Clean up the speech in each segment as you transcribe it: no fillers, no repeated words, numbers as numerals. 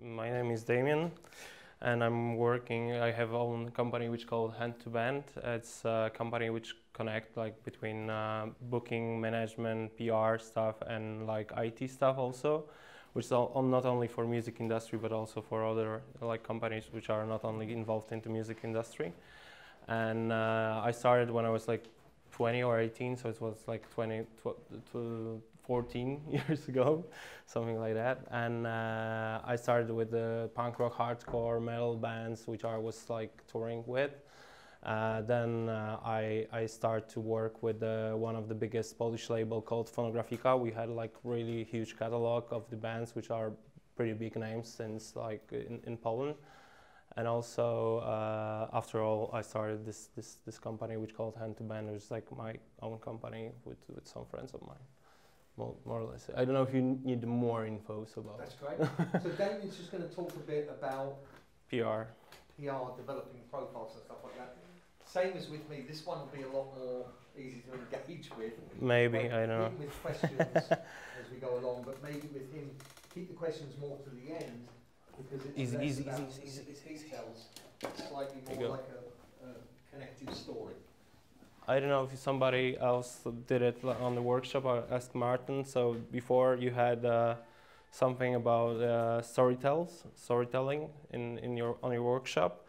My name is Damian, and I have own company which called Hand to Band. It's a company which connect like between booking, management, PR stuff, and like IT stuff also, which is not only for music industry but also for other like companies which are not only involved in the music industry. And I started when I was like 20 or 18, so it was like 14 years ago, something like that. And I started with the punk rock, hardcore, metal bands, which I was like touring with. Then I started to work with one of the biggest Polish label called Fonografika. We had like really huge catalog of the bands, which are pretty big names since like in Poland. And also, after all, I started this company which called Hand to Band, which is like my own company with some friends of mine. More or less. I don't know if you need more info about. That's great. So Damian's just going to talk a bit about PR, developing profiles and stuff like that. Same as with me, this one will be a lot more easy to engage with. Maybe, like, I don't know. With questions as we go along, but maybe with him, keep the questions more to the end because it's easy. Details, slightly more like a connected story. I don't know if somebody else did it on the workshop. I asked Martin. So before you had something about storytelling on your workshop.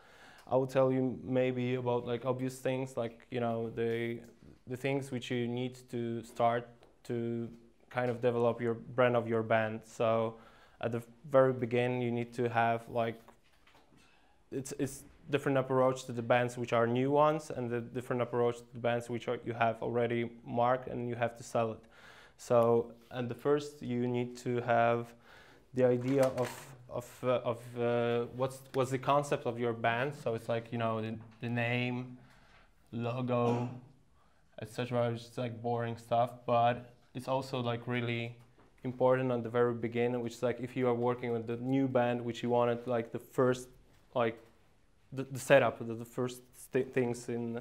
I will tell you maybe about like obvious things, like the things which you need to start to kind of develop your brand of your band. So at the very beginning, you need to have like it's different approach to the bands which are new ones, and the different approach to the bands which you have already marked and you have to sell it. So, and the first you need to have the idea of what's the concept of your band. So it's like the name, logo, etc. It's like boring stuff, but it's also like really important at the very beginning, which is like if you are working with the new band, which you wanted like the first like the setup, the first things in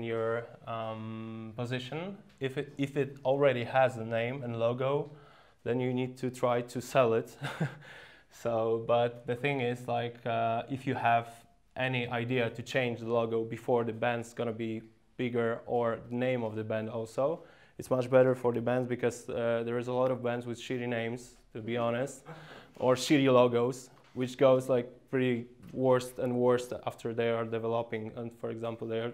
your position. If it already has a name and logo, then you need to try to sell it. So, but the thing is like if you have any idea to change the logo before the band's gonna be bigger, or the name of the band also, it's much better for the bands because there is a lot of bands with shitty names, to be honest, or shitty logos, which goes like pretty worse and worse after they are developing. And for example, they are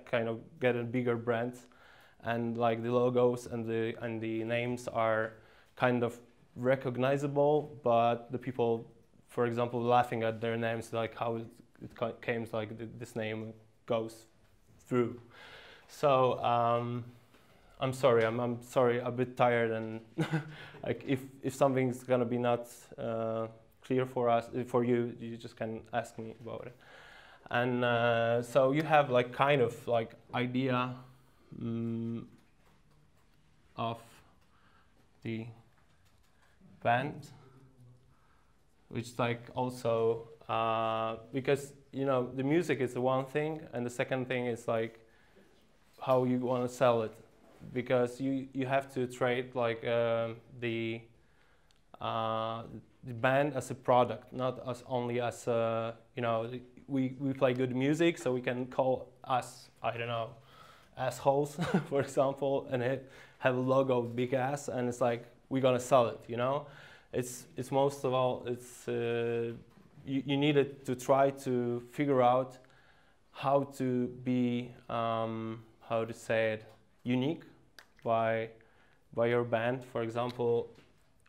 kind of getting bigger brands, and like the logos and the names are kind of recognizable, but the people, for example, laughing at their names, like how it came, like this name goes through. So I'm sorry, I'm sorry, a bit tired, and like if something's gonna be not clear for you, you just can ask me about it. And so you have like kind of like idea of the band, which like also because the music is the one thing, and the second thing is like how you want to sell it, because you have to treat like the band as a product, not as only as we play good music, so we can call us, I don't know, assholes, for example, and have a logo big ass, and it's like we're gonna sell it. It's most of all it's you needed to try to figure out how to be how to say it, unique by your band. For example,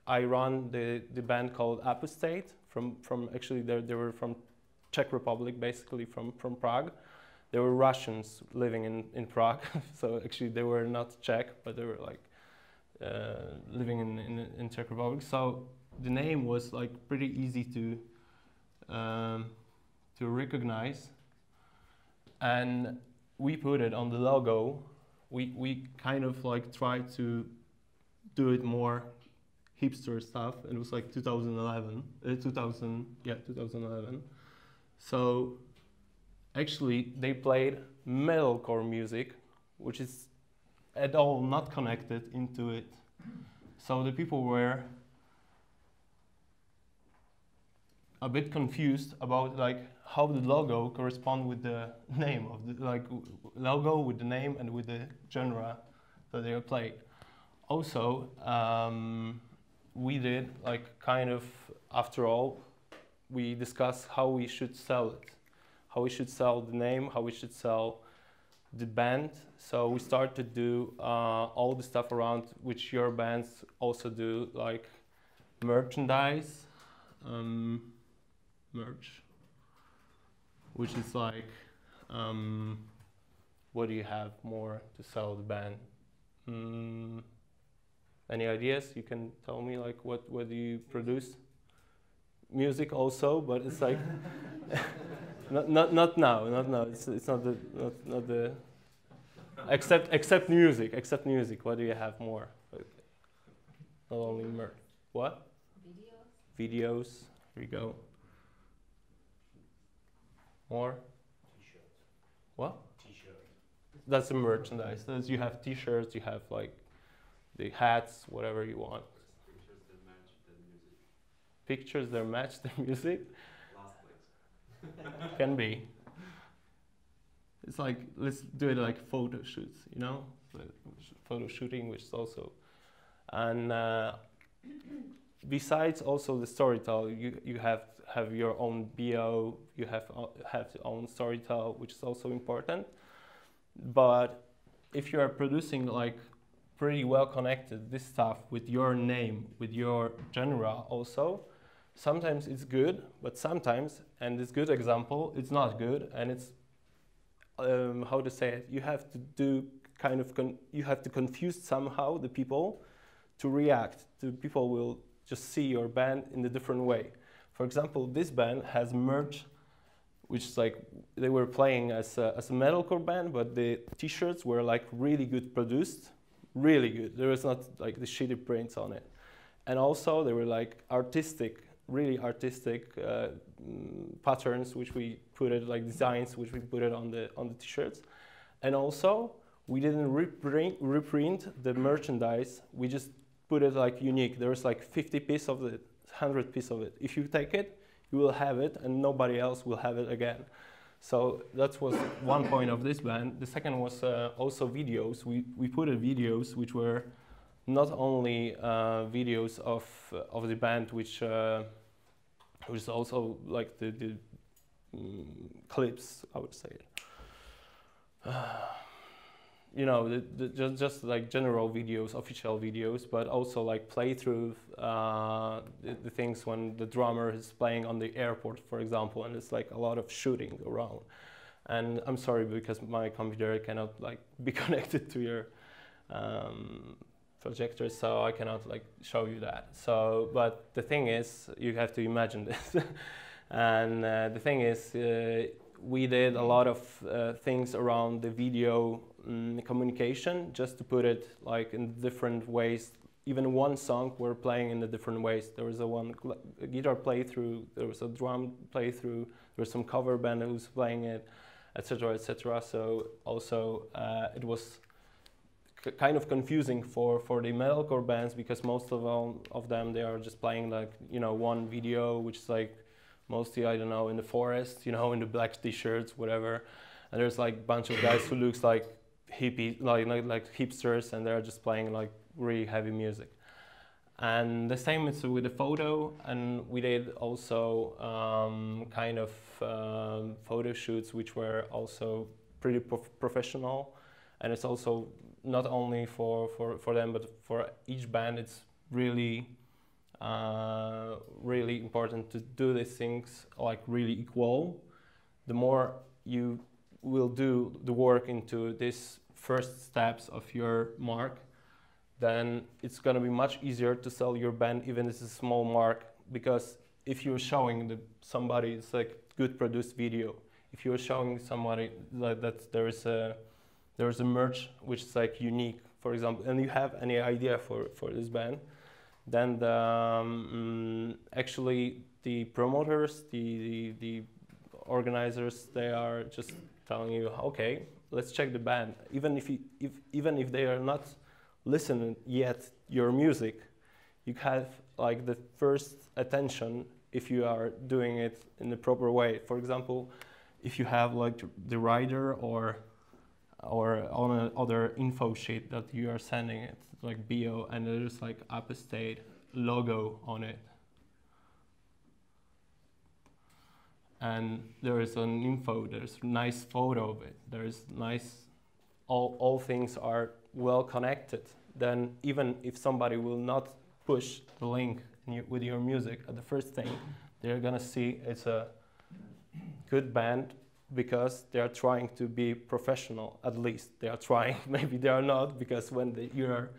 I run the band called Apostate from actually they were from Czech Republic, basically from Prague. They were Russians living in Prague, so actually they were not Czech, but they were like living in Czech Republic. So the name was like pretty easy to recognize, and we put it on the logo. We kind of like tried to do it more hipster stuff. It was like 2011. So actually they played metalcore music, which is at all not connected into it. So the people were a bit confused about like how the logo correspond with the name of the logo with the name and with the genre that they are played. Also, we did like kind of, after all, we discussed how we should sell it, how we should sell the name, how we should sell the band. So we start to do all the stuff around which your bands also do, like merchandise, merch, which is like, what do you have more to sell the band? Any ideas? You can tell me like what do you produce? Music also, but it's like not now. It's not the except music. Except music. What do you have more? Okay. Not only merch. What? Videos. Here we go. More. T-shirts. What? T-shirts. That's the merchandise. You have T-shirts. You have like the hats, whatever you want. Pictures that match the music. Last place. Can be. It's like, let's do it like photo shoots, you know? Photo shooting, which is also, and besides also the storytell, you have your own BO, you have your own storytell, which is also important. But if you are producing like pretty well connected this stuff with your name, with your genre also, sometimes it's good, but sometimes, and this good example, it's not good, and it's how to say it, you have to do kind of, you have to confuse somehow the people to react. The people will just see your band in a different way. For example, this band has merch, which is like, they were playing as a metalcore band, but the t-shirts were like really good produced, really good. There was not like the shitty prints on it. And also they were like artistic, really artistic patterns, which we put it like designs, which we put it on the t-shirts. And also we didn't reprint the merchandise. We just put it like unique. There was like 50 pieces of it, 100 pieces of it. If you take it, you will have it, and nobody else will have it again. So that was one point of this band. The second was also videos. We put in videos which were not only videos of the band, which is also like the clips, I would say. You know, just like general videos, official videos, but also like playthrough, the things when the drummer is playing on the airport, for example, and it's like a lot of shooting around. And I'm sorry, because my computer cannot like be connected to your projector, so I cannot like show you that. So, but the thing is, you have to imagine this. And the thing is, we did a lot of things around the video communication, just to put it like in different ways. Even one song we're playing in the different ways. There was a guitar playthrough, there was a drum playthrough, there was some cover band who was playing it, etc., etc. So also it was kind of confusing for the metalcore bands, because most of them, they are just playing like, you know, one video, which is like mostly, I don't know, in the forest, you know, in the black t-shirts, whatever. And there's like a bunch of guys who looks like hippie, like hipsters, and they're just playing like really heavy music. And the same is with the photo, and we did also kind of photo shoots which were also pretty professional. And it's also not only for them, but for each band, it's really really important to do these things like really equal. The more you will do the work into these first steps of your mark, then it's going to be much easier to sell your band, even if it's a small mark. Because if you're showing somebody, it's like good produced video. If you're showing somebody that there is a merch which is like unique, for example, and you have any idea for this band, then actually the promoters, the organizers, they are just telling you, okay, let's check the band. Even if they are not listening yet your music, you have like the first attention if you are doing it in the proper way. For example, if you have like the rider or on another info sheet that you are sending it, like bio, and there's like App State logo on it. And there is an info, there's a nice photo of it, there's nice, all things are well connected. Then even if somebody will not push the link with your music at the first thing, they're gonna see it's a good band because they are trying to be professional, at least. They are trying, maybe they are not, because when you are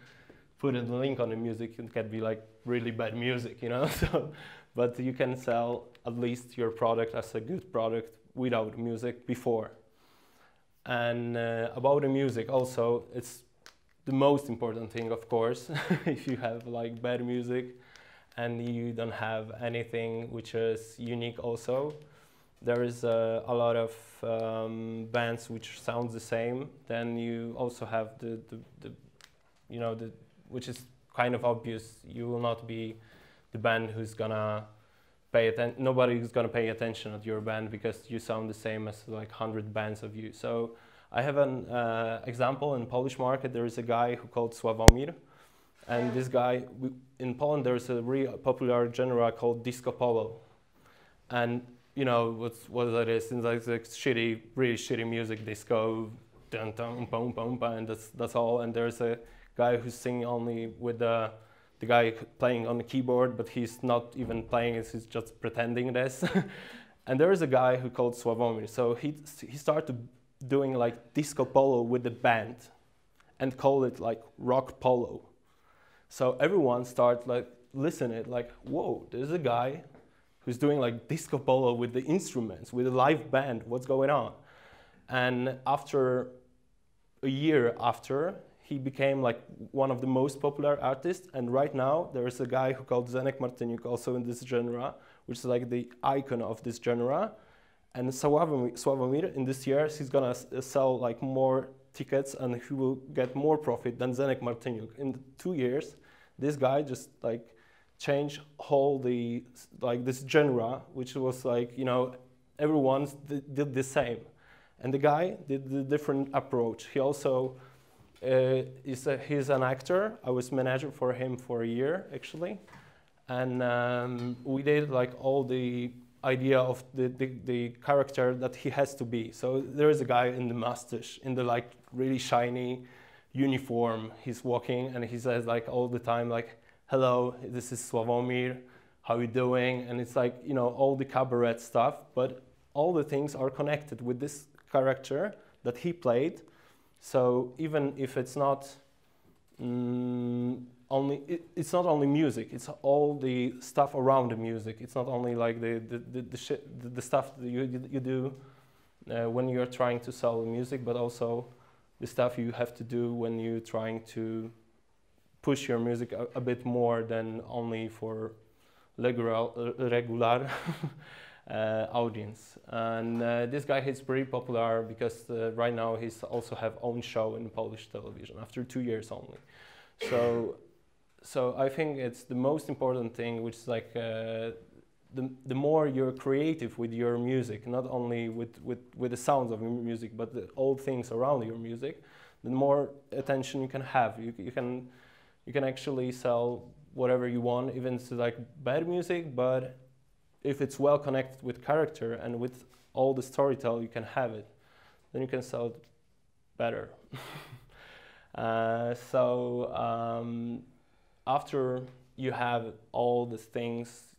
putting the link on the music, it can be like really bad music, you know? So, but you can sell at least your product as a good product without music before. And about the music also, it's the most important thing, of course. If you have like bad music and you don't have anything which is unique also, there is a lot of bands which sound the same. Then you also have the which is kind of obvious. You will not be the band who's gonna pay attention. Nobody is gonna pay attention at your band because you sound the same as like 100 bands of you. So I have an example in Polish market. There is a guy who called Sławomir, and this guy in Poland there is a really popular genre called disco polo, and you know what that is? It's like shitty, really shitty music, disco, dun dun boom boom, and that's all. And there's a guy who's singing only with the guy playing on the keyboard, but he's not even playing it; he's just pretending this. And there is a guy who called Sławomir. So he started doing like disco polo with the band, and call it like rock polo. So everyone started like listening, like, whoa, there's a guy who's doing like disco polo with the instruments, with a live band, what's going on? And after a year after, he became like one of the most popular artists, and right now there is a guy who called Zenek Martyniuk, also in this genre, which is like the icon of this genre. And Sławomir, in this year, he's gonna sell like more tickets and he will get more profit than Zenek Martyniuk. In 2 years, this guy just like changed whole this genre, which was like, you know, everyone did the same. And the guy did the different approach. He also he's an actor. I was manager for him for a year actually, and we did like all the idea of the character that he has to be. So there is a guy in the mustache, in the like really shiny uniform. He's walking and he says like all the time like, "Hello, this is Sławomir. How you doing?" And it's like, you know, all the cabaret stuff, but all the things are connected with this character that he played. So even if it's not it's not only music, it's all the stuff around the music. It's not only like the stuff that you do when you're trying to sell music, but also the stuff you have to do when you're trying to push your music a bit more than only for regular audience. And this guy is pretty popular because right now he's also have own show in Polish television after 2 years only. So I think it's the most important thing, which is like the more you're creative with your music, not only with the sounds of your music, but all things around your music, the more attention you can have. You can actually sell whatever you want, even if it's like bad music, but if it's well connected with character and with all the storytelling, you can have it, then you can sell it better. After you have all the things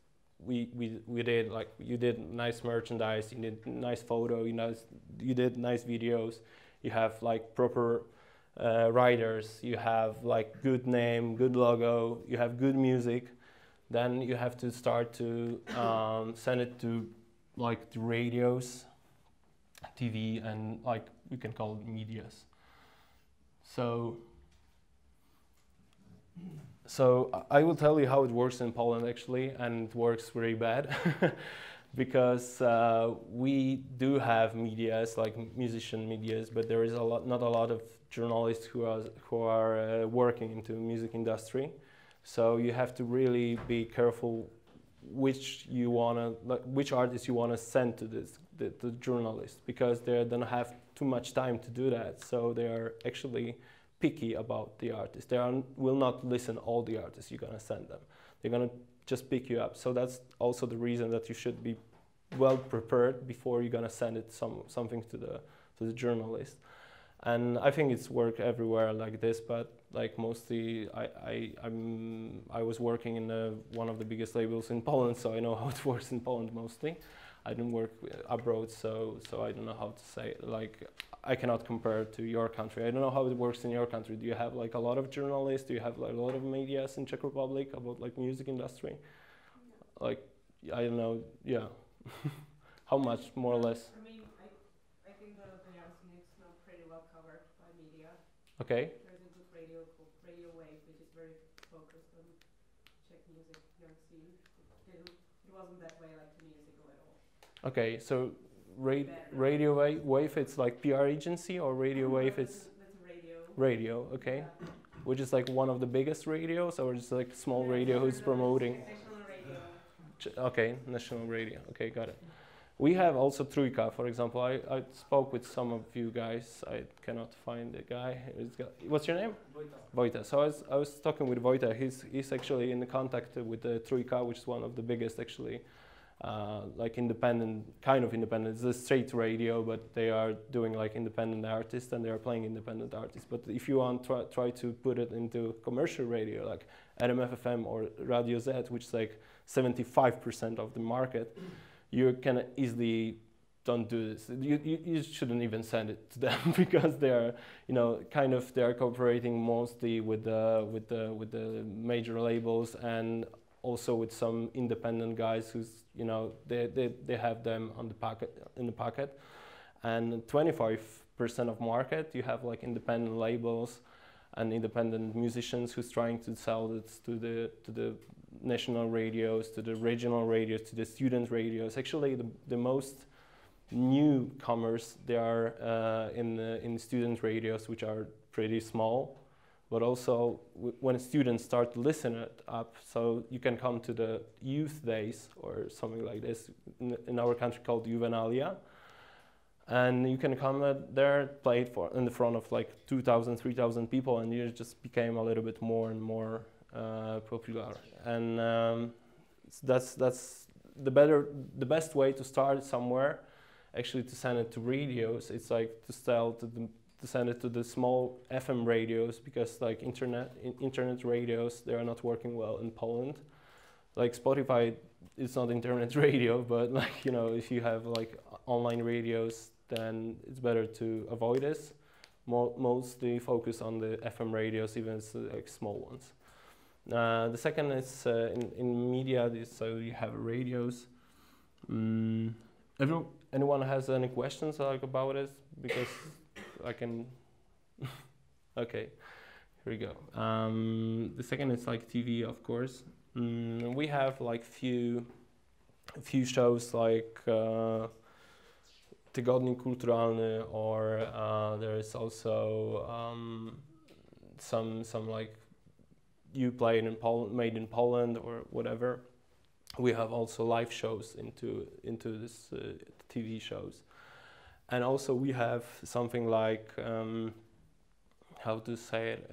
we did, like you did nice merchandise, you did nice photo, you did nice videos, you have like proper writers, you have like good name, good logo, you have good music, then you have to start to send it to like the radios, TV, and like we can call it medias. So I will tell you how it works in Poland actually, and it works very bad because we do have medias, like musician medias, but there is not a lot of journalists who are working into the music industry. So you have to really be careful which artist you wanna send to the journalist, because they don't have too much time to do that. So they are actually picky about the artist. Will not listen all the artists you're gonna send them. They're gonna just pick you up. So that's also the reason that you should be well prepared before you're gonna send it something to the journalist. And I think it's work everywhere like this, but like mostly I was working in one of the biggest labels in Poland, so I know how it works in Poland mostly. I didn't work abroad, so I don't know how to say it. Like, I cannot compare to your country. I don't know how it works in your country. Do you have like a lot of journalists? Do you have like a lot of medias in Czech Republic about like music industry? No. Like, I don't know, yeah. How much, more or less? I mean, I think the Jaře scene is now pretty well covered by media. Okay. There's a good radio called Radio Wave, which is very focused on Czech music, young scene. It wasn't that way like 2 years ago at all. Okay, so Radio Wave, it's like PR agency, or Radio Wave, it's radio. Radio, okay. Yeah. Which is like one of the biggest radios, or just like small radio who's promoting? National radio. Okay, national radio. Okay, got it. We have also Trojka, for example. I spoke with some of you guys. I cannot find the guy. What's your name? Wojta. So I was talking with Wojta. He's actually in contact with the Trojka, which is one of the biggest actually, like independent, kind of independent. It's a straight radio, but they are doing like independent artists, and they are playing independent artists. But if you want try to put it into commercial radio, like RMF-FM or Radio Z, which is like 75% of the market, you can easily don't do this. You shouldn't even send it to them because they are, you know, kind of they are cooperating mostly with the major labels, and also with some independent guys who's, you know, they have them on the pocket, and 25% of market you have like independent labels and independent musicians who's trying to sell it to the national radios, to the regional radios, to the student radios. Actually, the most newcomers, they are in student radios, which are pretty small, but also when students start to listen it up, so you can come to the youth days or something like this in our country called Juvenalia, and you can come there, play it in the front of like 2,000, 3,000 people, and you just became a little bit more and more popular. And that's the best way to start somewhere. Actually, to send it to radios, it's like to send it to the small FM radios, because like internet radios, they are not working well in Poland. Like Spotify, it's not internet radio, but like, you know, if you have like online radios, then it's better to avoid this. Mostly focus on the FM radios, even like small ones. The second is in media, so you have radios. Anyone has any questions like about it? Because I can. Okay, here we go. The second is like TV, of course. We have like few shows like Tygodnik Kulturalny, or there is also some like you play in Poland, made in Poland or whatever. We have also live shows into this TV shows, and also we have something like how to say it?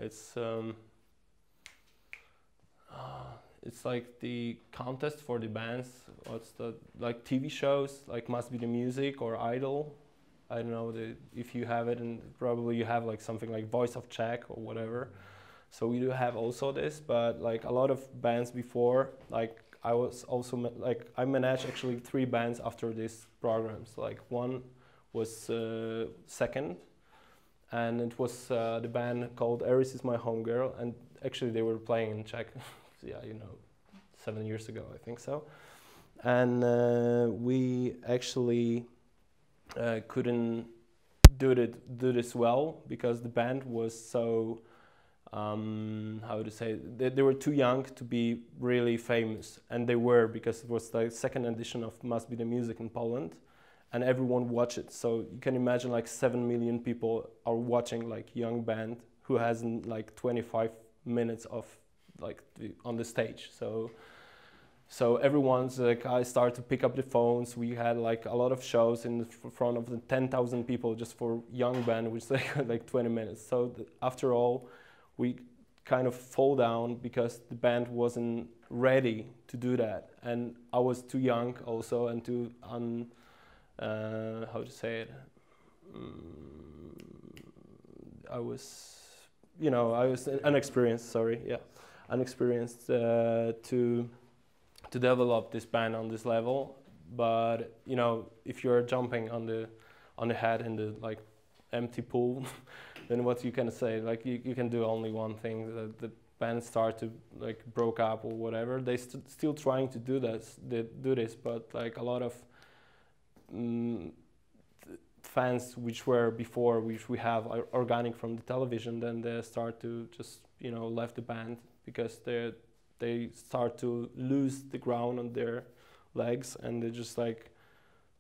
It's like the contest for the bands. What's the like TV shows like Must Be the Music or Idol? I don't know if you have it, and probably you have like something like Voice of Czech or whatever. So we do have also this, but like a lot of bands before, like I was also I managed actually 3 bands after these programs. Like one was second, and it was the band called Eris is My Homegirl, and actually they were playing in Czech, yeah, you know, 7 years ago, I think so. And we actually couldn't do this well because the band was so. How to say, they were too young to be really famous, and they were, because it was the second edition of Must Be the Music in Poland, and everyone watched it. So you can imagine like 7 million people are watching like young band who has like 25 minutes of like on the stage. So So everyone's like, I started to pick up the phones. We had like a lot of shows in the front of the 10,000 people just for young band, which is like 20 minutes. So after all, we kind of fall down because the band wasn't ready to do that, and I was too young also, and too how to say it. I was unexperienced. Sorry, yeah, unexperienced to develop this band on this level. But you know, if you're jumping on the head in the like empty pool, then what you can say? Like you can do only one thing. The band start to like broke up or whatever. They still trying to do this. They do this, but like a lot of fans which were before, which we have organic from the television, then they start to just left the band because they start to lose the ground on their legs, and they're just like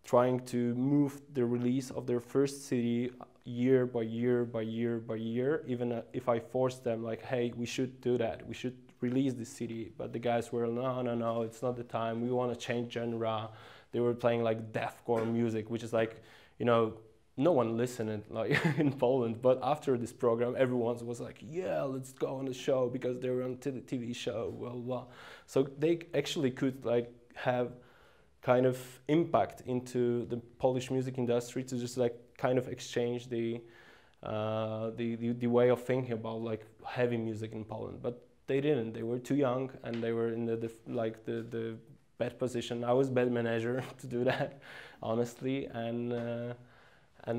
trying to move the release of their first CD year by year by year by year. Even if I forced them like, hey, we should do that, we should release this CD, but the guys were no, it's not the time, we want to change genre. They were playing like deathcore music, which is like, no one listened like in Poland, but after this program, everyone was like, yeah, let's go on the show because they were on the TV show, blah, blah, blah. So they actually could like have kind of impact into the Polish music industry to just like kind of exchange the way of thinking about like heavy music in Poland. But they didn't. They were too young, and they were in the bad position. I was bad manager to do that, honestly, and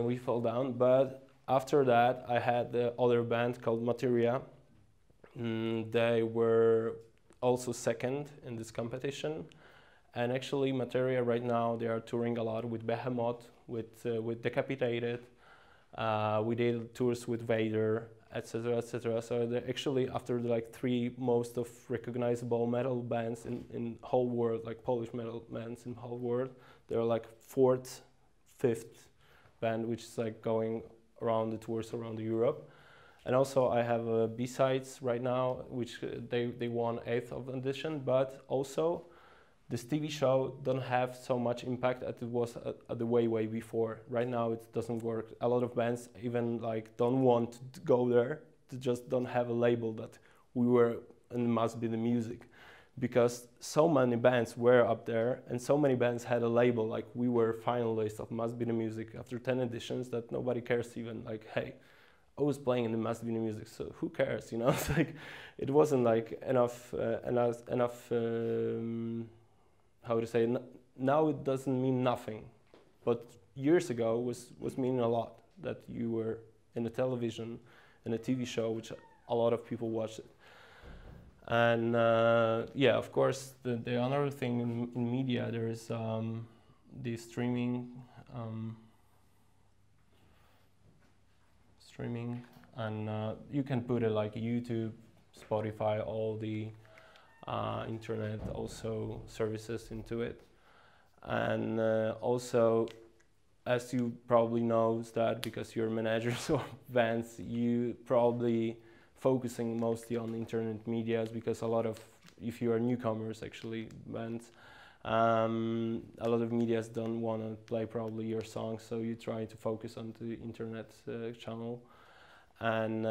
we fell down. But after that, I had the other band called Materia. They were also second in this competition. And actually, Materia right now, they are touring a lot with Behemoth, with Decapitated. We did tours with Vader, etc., etc. So they're actually, after the like three most of recognizable metal bands in whole world, like Polish metal bands in whole world, they're like fourth, fifth band, which is like going around the tours around Europe. And also I have B-sides right now, which they won 8th of edition, but also this TV show don't have so much impact as it was at the way before. Right now it doesn't work. A lot of bands even like don't want to go there. They just don't have a label that we were and Must Be the Music, because so many bands were up there and so many bands had a label, like we were finalists of Must Be the Music after 10 editions, that nobody cares even like, hey, I was playing in the Must Be the Music, so who cares, It's like, it wasn't like enough how to say, now it doesn't mean nothing, but years ago was meaning a lot, that you were in a television, in a TV show, which a lot of people watched it. And yeah, of course, the another thing in media, there is the streaming, and you can put it like YouTube, Spotify, all the internet also services into it. And also, as you probably know that because you're managers of bands, you probably focusing mostly on internet medias, because a lot of, if you are newcomers actually, bands, a lot of medias don't want to play probably your songs, so you try to focus on the internet channel. And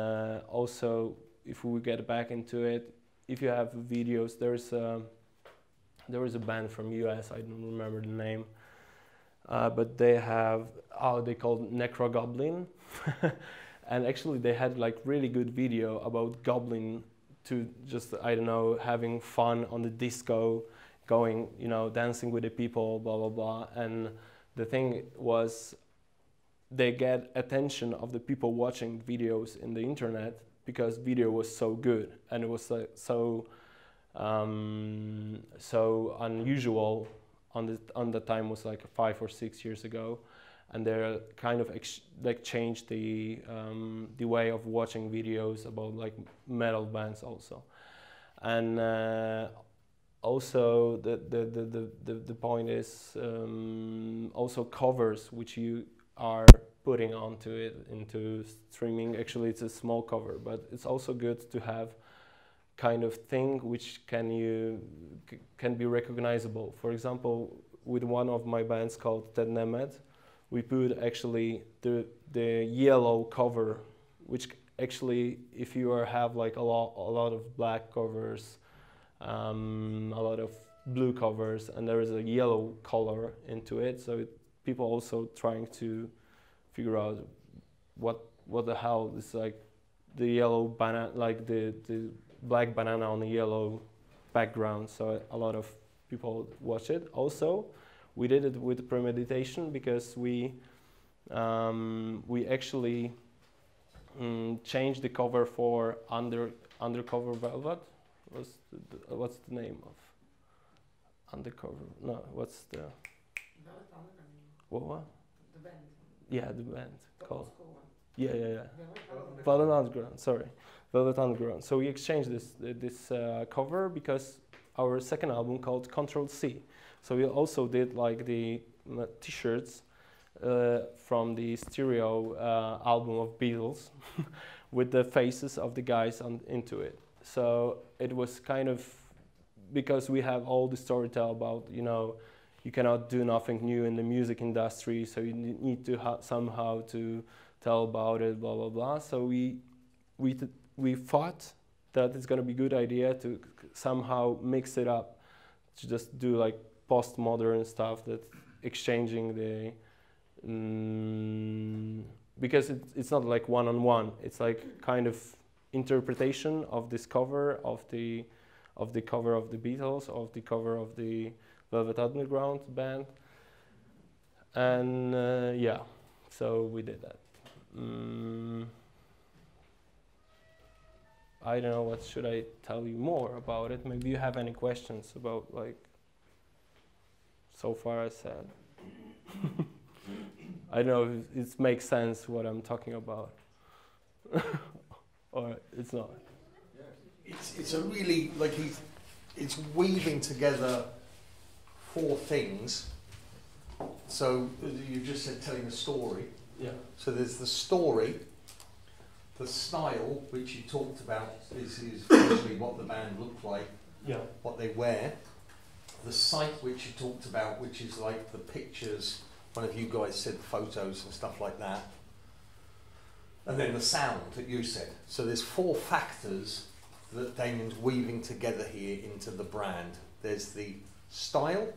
also, if we get back into it, if you have videos, there is a band from US, I don't remember the name, but they have, they called Necro Goblin. And actually they had like really good video about Goblin to just, I don't know, having fun on the disco, going, dancing with the people, blah, blah, blah. And the thing was, they get attention of the people watching videos in the internet because video was so good, and it was like so unusual on the time, was like 5 or 6 years ago. And they kind of changed the way of watching videos about like metal bands also. And also the point is also covers which you are putting onto it into streaming. Actually, it's a small cover, but it's also good to have kind of thing which can be recognizable. For example, with one of my bands called Ted Nemeth, we put actually the yellow cover, which actually, if you have like a lot of black covers, a lot of blue covers, and there is a yellow color into it, so people also trying to figure out what the hell is like the yellow banana, like the black banana on the yellow background. So a lot of people watch it. Also, we did it with premeditation because we actually changed the cover for Undercover Velvet. What's the name of Undercover? No, what's the what? The band. Yeah, the band called. Yeah. Velvet Underground. Sorry, Velvet Underground. So we exchanged this cover because our second album called Control C. So we also did like the T-shirts from the stereo album of Beatles with the faces of the guys into it. So it was kind of, because we have all the storytelling about, you cannot do nothing new in the music industry, so you need to somehow to tell about it, blah blah blah. So we thought that it's gonna be a good idea to somehow mix it up, to just do like postmodern stuff, that exchanging the because it's not like one-on-one. It's like kind of interpretation of this cover of the cover of the Beatles, of the cover of the Velvet Underground band, and yeah, so we did that. I don't know, what should I tell you more about it? Maybe you have any questions about like so far I said. I don't know if it makes sense what I'm talking about, or it's not. It's a really, like, it's weaving together four things. So you just said telling a story. Yeah. So there's the story, the style, which you talked about, is usually what the band look like, Yeah. what they wear. The site, which you talked about, which is like the pictures, one of you guys said photos and stuff like that. And then the sound that you said. So there's four factors that Damian's weaving together here into the brand. There's the style,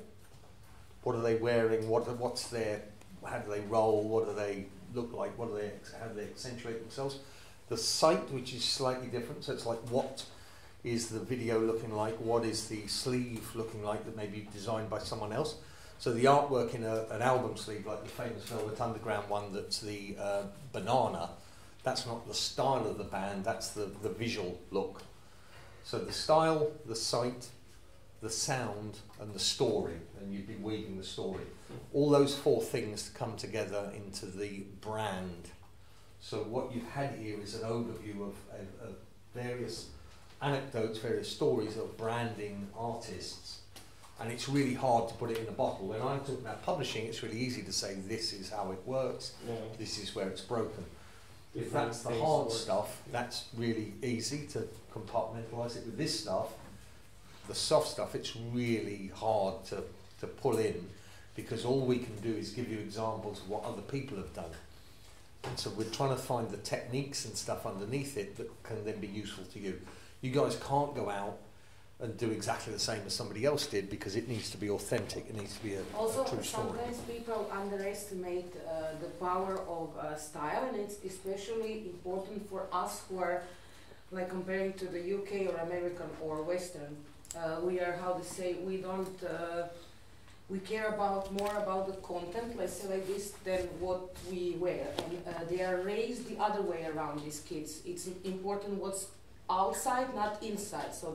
what are they wearing, what's their, how do they roll, what do they look like, how do they accentuate themselves. The site, which is slightly different, so it's like, what is the video looking like, what is the sleeve looking like that may be designed by someone else. So the artwork in an album sleeve, like the famous Velvet Underground one that's the banana, that's not the style of the band, that's the visual look. So the style, the site, the sound, and the story, and you've been weaving the story. All those four things come together into the brand. So what you've had here is an overview of various anecdotes, various stories of branding artists. And it's really hard to put it in a bottle. When I'm talking about publishing, it's really easy to say this is how it works, this is where it's broken. If that's the hard stuff, that's really easy to compartmentalise it. With this stuff, the soft stuff, it's really hard to pull in, because all we can do is give you examples of what other people have done. And so we're trying to find the techniques and stuff underneath it that can then be useful to you. You guys can't go out and do exactly the same as somebody else did, because it needs to be authentic, it needs to be a true story. Sometimes people underestimate the power of style, and it's especially important for us who are, like, comparing to the UK or American or Western. We are, how to say, we don't, we care more about the content, let's say like this, than what we wear. And they are raised the other way around, these kids. It's important what's outside, not inside. So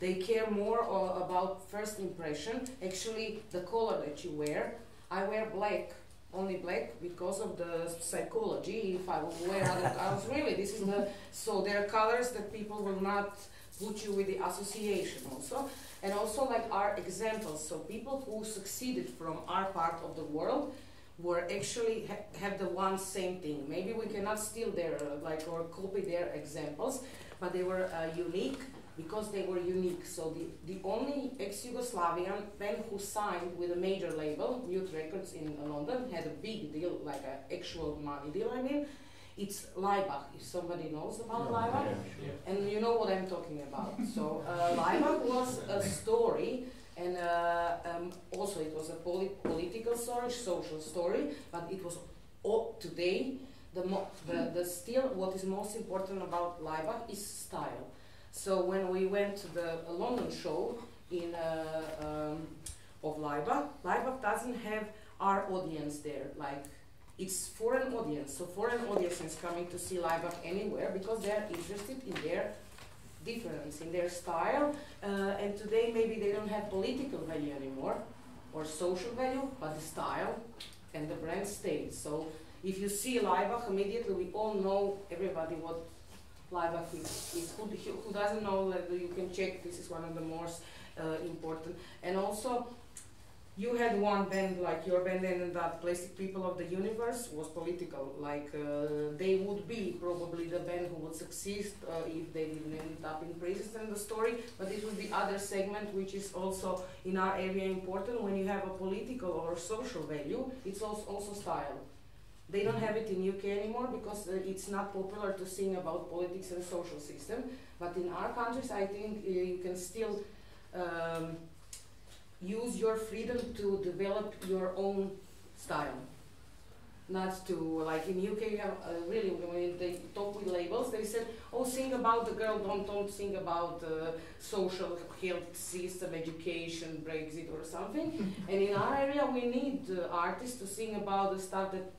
they care more about first impression. Actually, the color that you wear, I wear black, only black, because of the psychology. If I would wear other colors, really, this is the, so there are colors that people will not put you with the association also. And also like our examples, so people who succeeded from our part of the world were actually have the one same thing. Maybe we cannot steal their, or copy their examples, but they were unique, because they were unique. So the only ex-Yugoslavian band who signed with a major label, Mute Records in London, had a big deal, like an actual money deal, I mean, it's Laibach, if somebody knows about Laibach. And you know what I'm talking about. So Laibach was a story, and also it was a political story, social story, but it was today, the still what is most important about Laibach is style. So when we went to the London show in of Laibach doesn't have our audience there. Like, it's foreign audience. So foreign audience is coming to see Laibach anywhere because they are interested in their difference, in their style. And today maybe they don't have political value anymore or social value, but the style and the brand stays. So if you see Laibach, immediately we all know, everybody, what Laibach is. Who doesn't know, that you can check, this is one of the most important. And also, you had one band, like your band ended up, Plastic People of the Universe, was political. Like, they would be probably the band who would succeed if they didn't end up in praises in the story. But it was the other segment, which is also in our area important. When you have a political or social value, it's also style. They don't have it in UK anymore because it's not popular to sing about politics and social system. But in our countries, I think you can still use your freedom to develop your own style. Not to, like in UK, you have really, when they talk with labels, they said, oh, sing about the girl, don't sing about social health system, education, Brexit or something. And in our area, we need artists to sing about the stuff that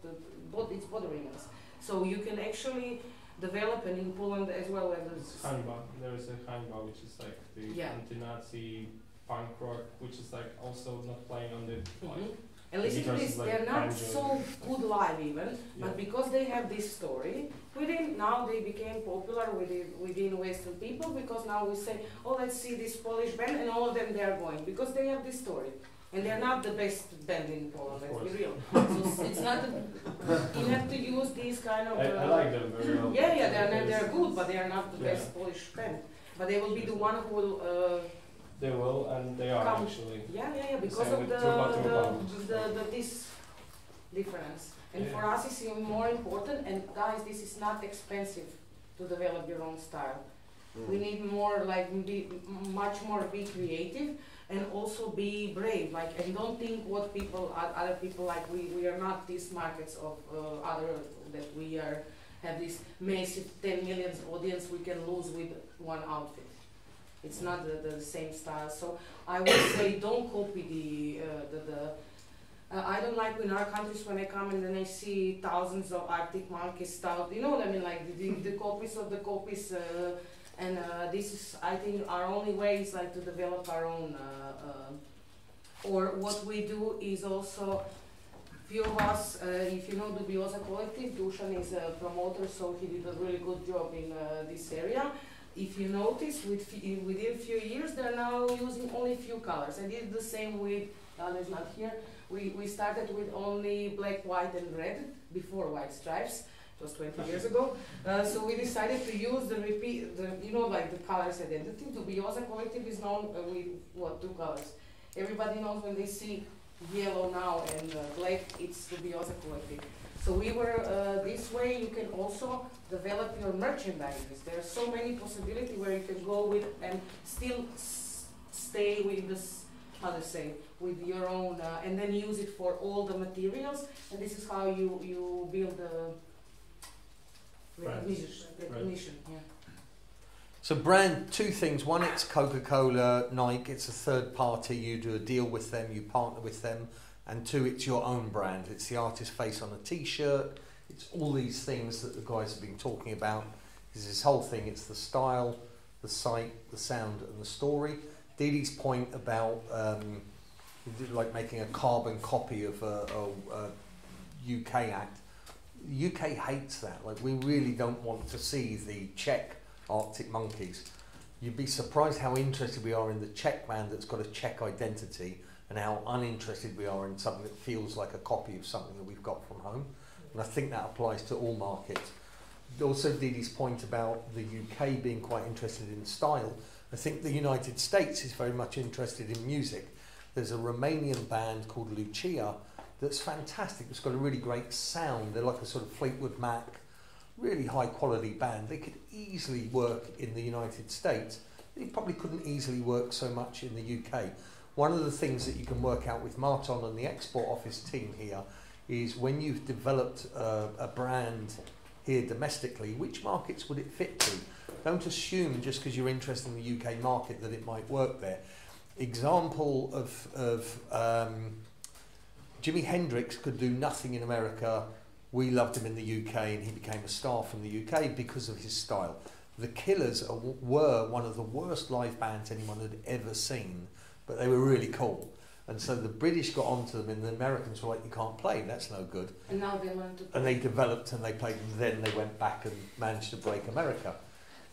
it's bothering us. So you can actually develop, and in Poland as well as there is a Hańba, which is like the anti-Nazi punk rock, which is like also not playing on the and listen to this, like they're not so good live even, but because they have this story, now they became popular within Western people, because now we say, oh, let's see this Polish band, and all of them they are going, because they have this story. And they're not the best band in Poland, let's be real. So it's not, you have to use these kind of... I like them very well. They're good, but they are not the best Polish band. But they will be the one who will... they will, and they are actually. Because of this difference. And for us it's even more important, and guys, this is not expensive to develop your own style. We need more, like, much more be creative, and also be brave, like, and don't think what other people, like, we are not these markets of that we have this massive 10 million audience we can lose with one outfit. It's not the same style. So I would say don't copy I don't like in our countries when I come and then I see thousands of Arctic Monkeys style, you know what I mean, like the copies of the copies, and this is, I think, our only way is like to develop our own, or what we do is also, few of us, if you know Dubioza Collective, Dusan is a promoter, so he did a really good job in this area. If you notice, within a few years, they're now using only few colors. I did the same with, Dijana is not here, we started with only black, white and red, before white stripes. It was 20 years ago. So we decided to use like the colors identity. Dubioza Collective is known with, what, 2 colors. Everybody knows when they see yellow now and black, it's Dubioza Collective. So we were, this way you can also develop your merchandise. There are so many possibilities where you can go with and still stay with this, how to say, with your own, and then use it for all the materials. And this is how you build the recognition. Yeah. So brand, 2 things. One, it's Coca-Cola, Nike, it's a third party, you do a deal with them, you partner with them. And 2, it's your own brand. It's the artist's face on a t-shirt. It's all these things that the guys have been talking about. It's this whole thing. It's the style, the sight, the sound, and the story. Didi's point about like making a carbon copy of a UK act. The UK hates that. Like, we really don't want to see the Czech Arctic Monkeys. You'd be surprised how interested we are in the Czech band that's got a Czech identity, and how uninterested we are in something that feels like a copy of something that we've got from home. And I think that applies to all markets. also Didi's point about the UK being quite interested in style, I think the United States is very much interested in music. There's a Romanian band called Lucia that's fantastic. It's got a really great sound. They're like a sort of Fleetwood Mac, really high quality band. They could easily work in the United States. They probably couldn't easily work so much in the UK. One of the things that you can work out with Martin and the export office team here is when you've developed a brand here domestically, which markets would it fit to? Don't assume just because you're interested in the UK market that it might work there. Example of Jimi Hendrix could do nothing in America. We loved him in the UK and he became a star from the UK because of his style. The Killers were one of the worst live bands anyone had ever seen, but they were really cool. And so the British got onto them and the Americans were like, you can't play, that's no good. And now they learn to play. And they developed and they played, and then they went back and managed to break America.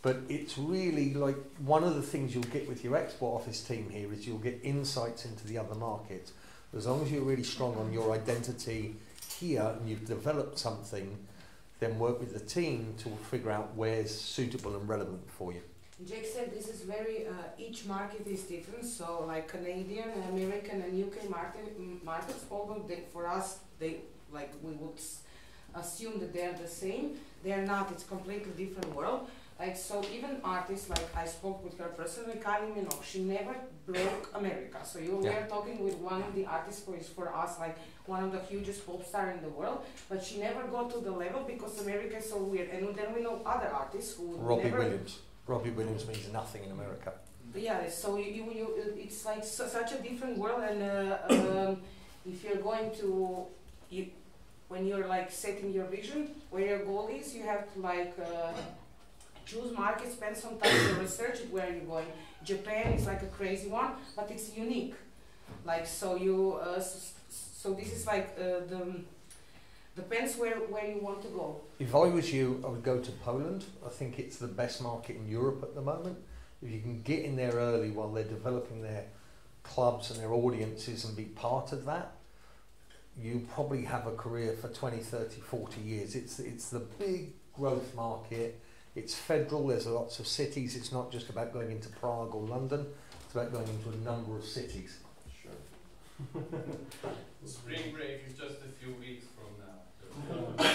But it's really like one of the things you'll get with your export office team here is you'll get insights into the other markets. As long as you're really strong on your identity here and you've developed something, then work with the team to figure out where's suitable and relevant for you. Jake said this is very, each market is different, so like Canadian, American and UK markets, although they, for us, they, like we would assume that they're the same, they're not, it's completely different world. Like, so even artists, like I spoke with her personally, Kylie Minogue, she never broke America. So we are talking with one of the artists who is for us like one of the hugest pop star in the world, but she never got to the level because America is so weird. And then we know other artists who Robbie Williams means nothing in America. Yeah, so it's like such a different world, and if you're going to, when you're like setting your vision, where your goal is, you have to like choose markets, spend some time to research it, where you're going. Japan is like a crazy one, but it's unique. Like, so you, so this is like depends where you want to go. If I was you, I would go to Poland. I think it's the best market in Europe at the moment. If you can get in there early while they're developing their clubs and their audiences and be part of that, you probably have a career for 20, 30, 40 years. It's the big growth market. It's federal, there's lots of cities. It's not just about going into Prague or London, it's about going into a number of cities. Sure. Spring break is just a few weeks from now.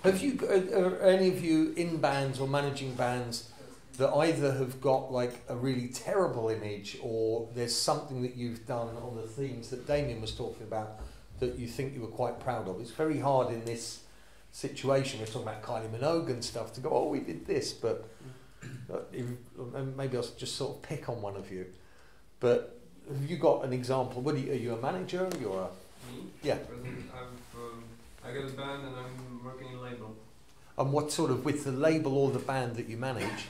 Have you, are any of you in bands or managing bands that either have got like a really terrible image, or there's something that you've done on the themes that Damian was talking about that you think you were quite proud of? It's very hard in this situation, we're talking about Kylie Minogue and stuff, to go, oh, we did this, but maybe I'll just sort of pick on one of you. But have you got an example? Are you a manager? You're a... Me? Yeah. I got a band and I'm working in a label. And what sort of, with the label or the band that you manage,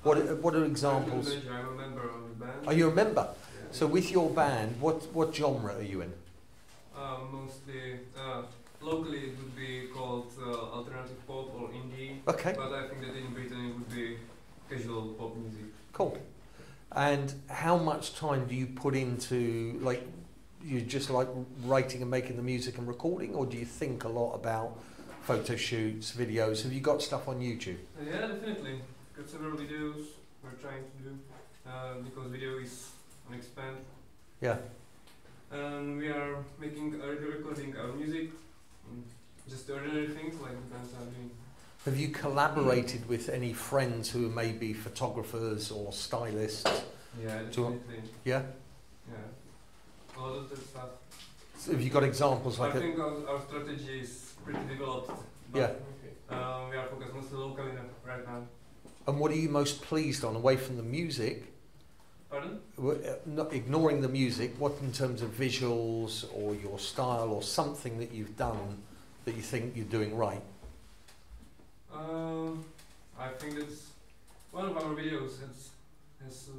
what are examples? I'm a member of the band. Are you a member? Yeah. So with your band, what genre are you in? Mostly, locally it would be called alternative pop or indie. Okay. But I think that in Britain it would be casual pop music. Cool. And how much time do you put into, like, you just like writing and making the music and recording, or do you think a lot about photo shoots, videos? Have you got stuff on YouTube? Yeah, definitely. Got several videos we're trying to do because video is on expand. Yeah. And we are recording our music, just ordinary things like the bands are doing. Have you collaborated with any friends who may be photographers or stylists? Yeah, definitely. Yeah? Yeah. A lot of the stuff. So have you got examples like I think our strategy is pretty developed. But yeah. We are focused mostly locally right now. And what are you most pleased on, away from the music? Pardon? Not ignoring the music, what in terms of visuals or your style or something that you've done that you think you're doing right? I think that one of our videos has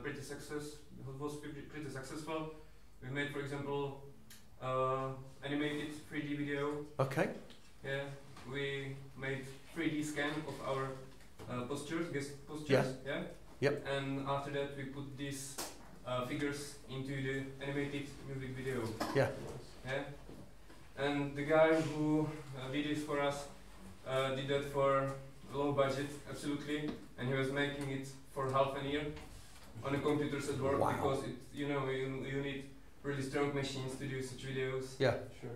pretty pretty successful. We made, for example, animated 3D video. Okay. Yeah, we made 3D scan of our postures, guest postures. Yeah. Yeah. Yep. And after that, we put these figures into the animated music video. Yeah. Yeah. And the guy who did this for us, did that for low budget, absolutely, and he was making it for half a year on the computers at work. Wow. Because you need really strong machines to do such videos. Yeah. Sure.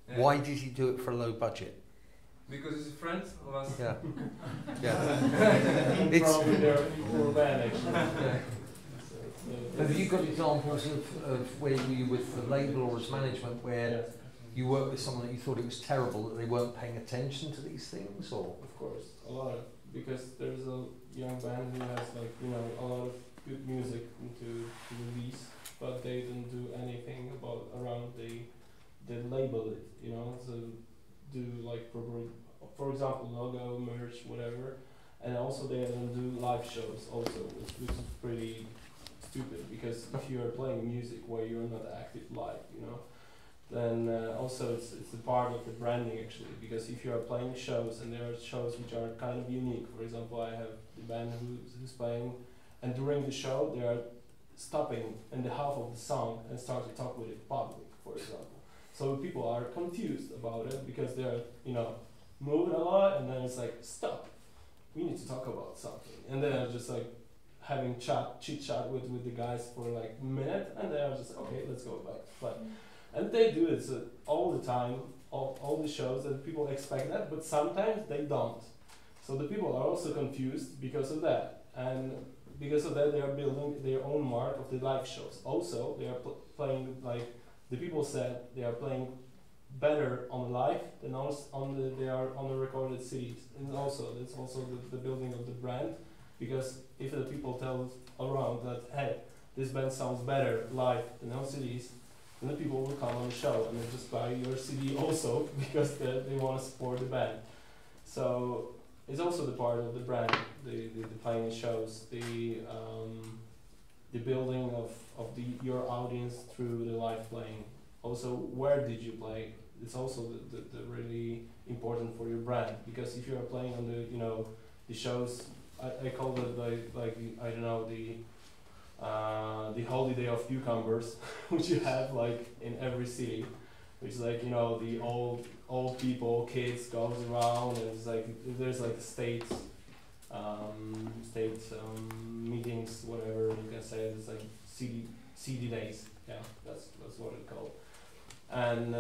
Yeah. Why did he do it for a low budget? Because he's a friend of us. Yeah. Yeah. It's- Probably they're for a band actually. Yeah. So, Have you got examples of where you with the label or as management where yes, you worked with someone that you thought it was terrible that they weren't paying attention to these things, or? of course, a lot of, because there's a young band who has like, you know, a lot of good music to release, but they didn't do anything about around they label it, you know, so do like proper, for example, logo, merch, whatever, and also they don't do live shows also, which is pretty stupid, because if you are playing music where you're not active live, you know, then also it's a part of the branding actually, because if you are playing shows and there are shows which are kind of unique, for example, I have the band who's playing, and during the show they are stopping in the half of the song and start to talk with the public, for example. So people are confused about it because they're, you know, moving a lot, and then it's like, stop, we need to talk about something, and then I'm just like having chit chat with the guys for like a minute, and then I was just okay, let's go back. But and they do it all the time, all the shows, and people expect that, but sometimes they don't. So the people are also confused because of that, and because of that they are building their own mark of the live shows. Also, they are playing, like the people said, they are playing better on live than they are on the recorded CDs, and also that's also the building of the brand. Because if the people tell around that, hey, this band sounds better live than on CDs, then the people will come on the show and they just buy your CD also because they want to support the band. So it's also the part of the brand, the playing shows, the building of your audience through the live playing. Also, where did you play? It's also the really important for your brand, because if you are playing on the shows. I call it like I don't know, the holiday of cucumbers, which you have like in every city, which is like, you know, the old people, kids goes around, and it's like there's like state meetings, whatever you can say. It's like CD days, yeah, that's what it's called. And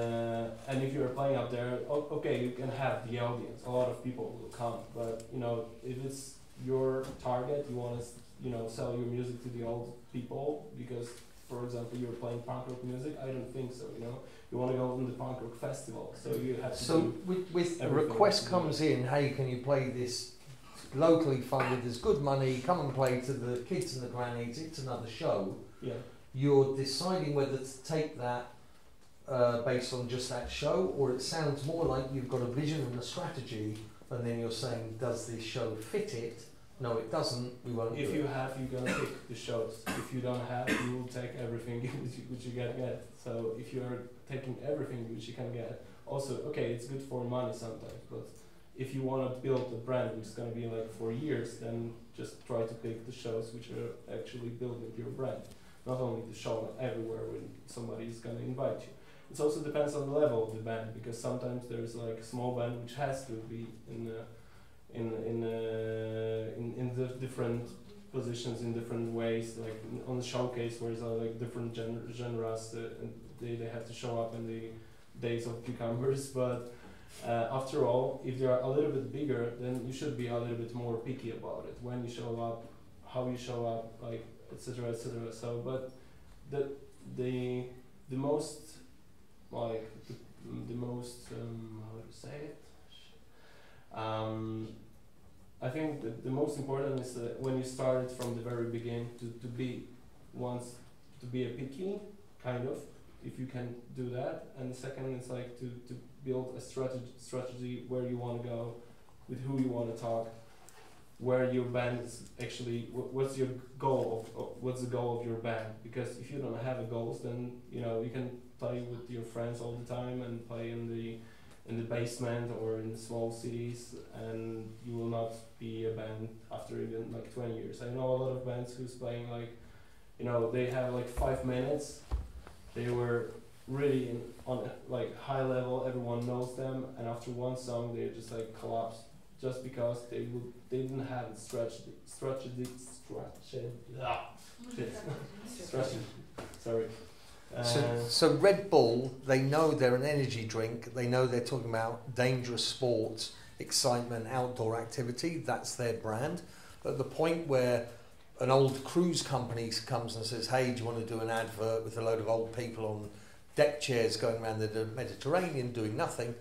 if you're playing up there, okay, you can have the audience. A lot of people will come, but you know, if it's your target, you want to, you know, sell your music to the old people, because for example you're playing punk rock music, I don't think so, you know, you want to go to the punk rock festival, so you have to. So with a request comes in, hey, can you play this locally funded, there's good money, come and play to the kids and the grannies, it's another show. Yeah. You're deciding whether to take that based on just that show, or it sounds more like you've got a vision and a strategy, and then you're saying, does this show fit it? No, it doesn't, we won't. If do you it. have, you're gonna pick the shows. If you don't have, you will take everything which you can get. So if you're taking everything which you can get, also, okay, it's good for money sometimes, but if you want to build a brand which is gonna be like for years, then just try to pick the shows which are actually building your brand. Not only the show everywhere when somebody is gonna invite you. It also depends on the level of the band, because sometimes there's like a small band which has to be in the different positions in different ways, like on the showcase where it's like different genres, and they have to show up in the days of cucumbers. But after all, if they are a little bit bigger, then you should be a little bit more picky about it, when you show up, how you show up, like etc. etc. So, but the most like the most how to say it. I think that the most important is when you started from the very beginning to be a picky, kind of, if you can do that. And the second is like to build a strategy where you want to go, with who you want to talk, where your band is actually, what's your goal what's the goal of your band? Because if you don't have a goals, then you know you can play with your friends all the time and play in the basement or in the small cities, and you will not be a band after even like 20 years. I know a lot of bands who's playing like, you know, they have like 5 minutes, they were really on like high level, everyone knows them, and after one song they just like collapse just because they didn't have it strategy. Sorry. So Red Bull, they know they're an energy drink. They know they're talking about dangerous sports, excitement, outdoor activity. That's their brand. At the point where an old cruise company comes and says, "Hey, do you want to do an advert with a load of old people on deck chairs going around the Mediterranean doing nothing?"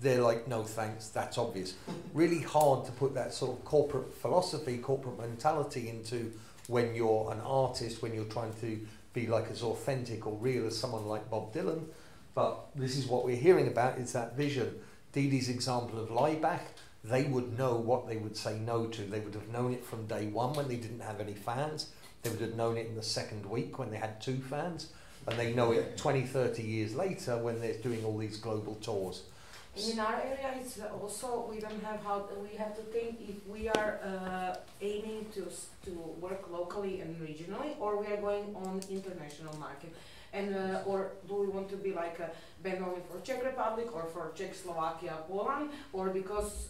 They're like, "No thanks, that's obvious." Really hard to put that sort of corporate philosophy, corporate mentality into when you're an artist, when you're trying to be like as authentic or real as someone like Bob Dylan. But this is what we're hearing about, is that vision. Dee Dee's example of Laibach, they would know what they would say no to. They would have known it from day one when they didn't have any fans. They would have known it in the second week when they had 2 fans. And they know it 20, 30 years later when they're doing all these global tours. In our area, it's also, we don't have we have to think if we are aiming to work locally and regionally, or we are going on international market. And or do we want to be like a band only for Czech Republic or for Czechoslovakia, Poland, or because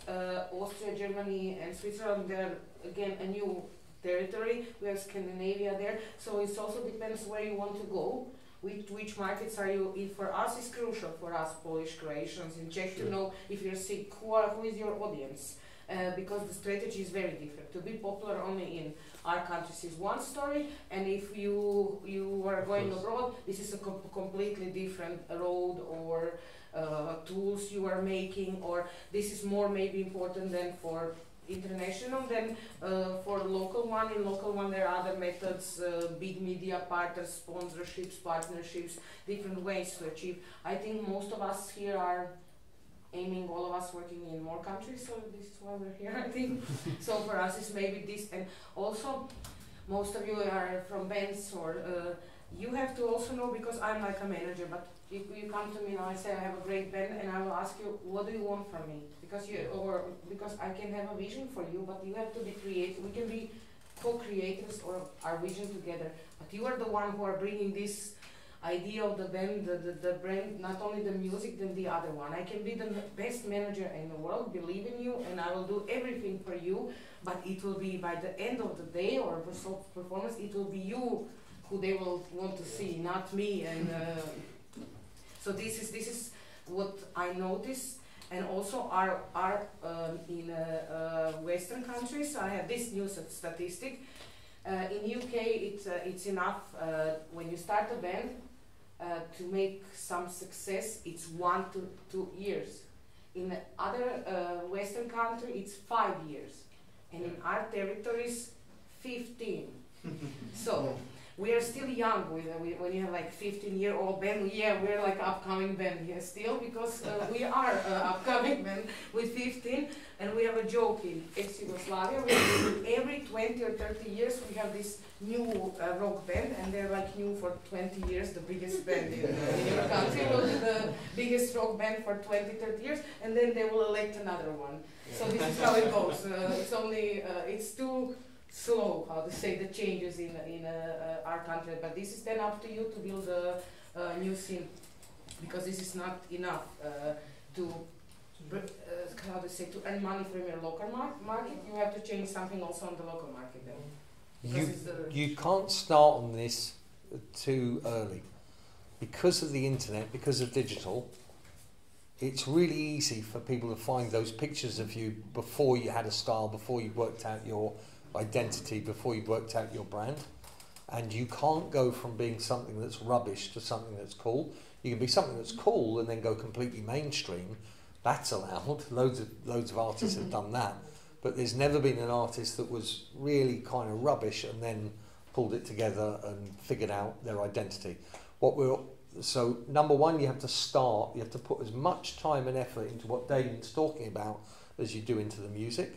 Austria, Germany and Switzerland, they're again a new territory, we have Scandinavia there, so it also depends where you want to go. Which markets are you in? For us, it's crucial for us Polish Croatians in Czech to know if you're sick, who is your audience, because the strategy is very different. To be popular only in our countries is one story, and if you are going abroad, this is a completely different road or tools you are making, or this is more maybe important than for international than for local one. In local one there are other methods, big media partners, sponsorships, partnerships, different ways to achieve. I think most of us here are aiming, all of us working in more countries, so this is why we're here, I think. So for us it's maybe this, and also most of you are from bands, or you have to also know, because I'm like a manager, but if you come to me and I say I have a great band, and I will ask you, what do you want from me? Because I can have a vision for you, but you have to be creative. We can be co-creators or our vision together, but you are the one who are bringing this idea of the band, the brand, not only the music, then the other one. I can be the best manager in the world, believe in you, and I will do everything for you, but it will be by the end of the day or performance, it will be you who they will want to see, not me. And so this is what I noticed. And also in Western countries, I have this new statistic. In UK, it's enough when you start a band to make some success. It's 1 to 2 years. In other Western country, it's 5 years, and in our territories, 15. So. We are still young when you have like 15-year-old band. Yeah, we're like upcoming band here still, because we are upcoming band with 15, and we have a joke in ex-Yugoslavia. Every 20 or 30 years we have this new rock band, and they're like new for 20 years, the biggest band in your country will be the biggest rock band for 20, 30 years, and then they will elect another one. So this is how it goes. It's only, it's too slow, how to say, the changes in our country, but this is then up to you to build a new scene, because this is not enough to how to say, to earn money from your local market. You have to change something also on the local market then. You can't start on this too early because of the internet, because of digital. It's really easy for people to find those pictures of you before you had a style, before you worked out your identity, before you worked out your brand. And you can't go from being something that's rubbish to something that's cool. You can be something that's cool and then go completely mainstream. That's allowed. Loads of artists have done that. But there's never been an artist that was really kind of rubbish and then pulled it together and figured out their identity. So number one, you have to start. You have to put as much time and effort into what Damian's talking about as you do into the music.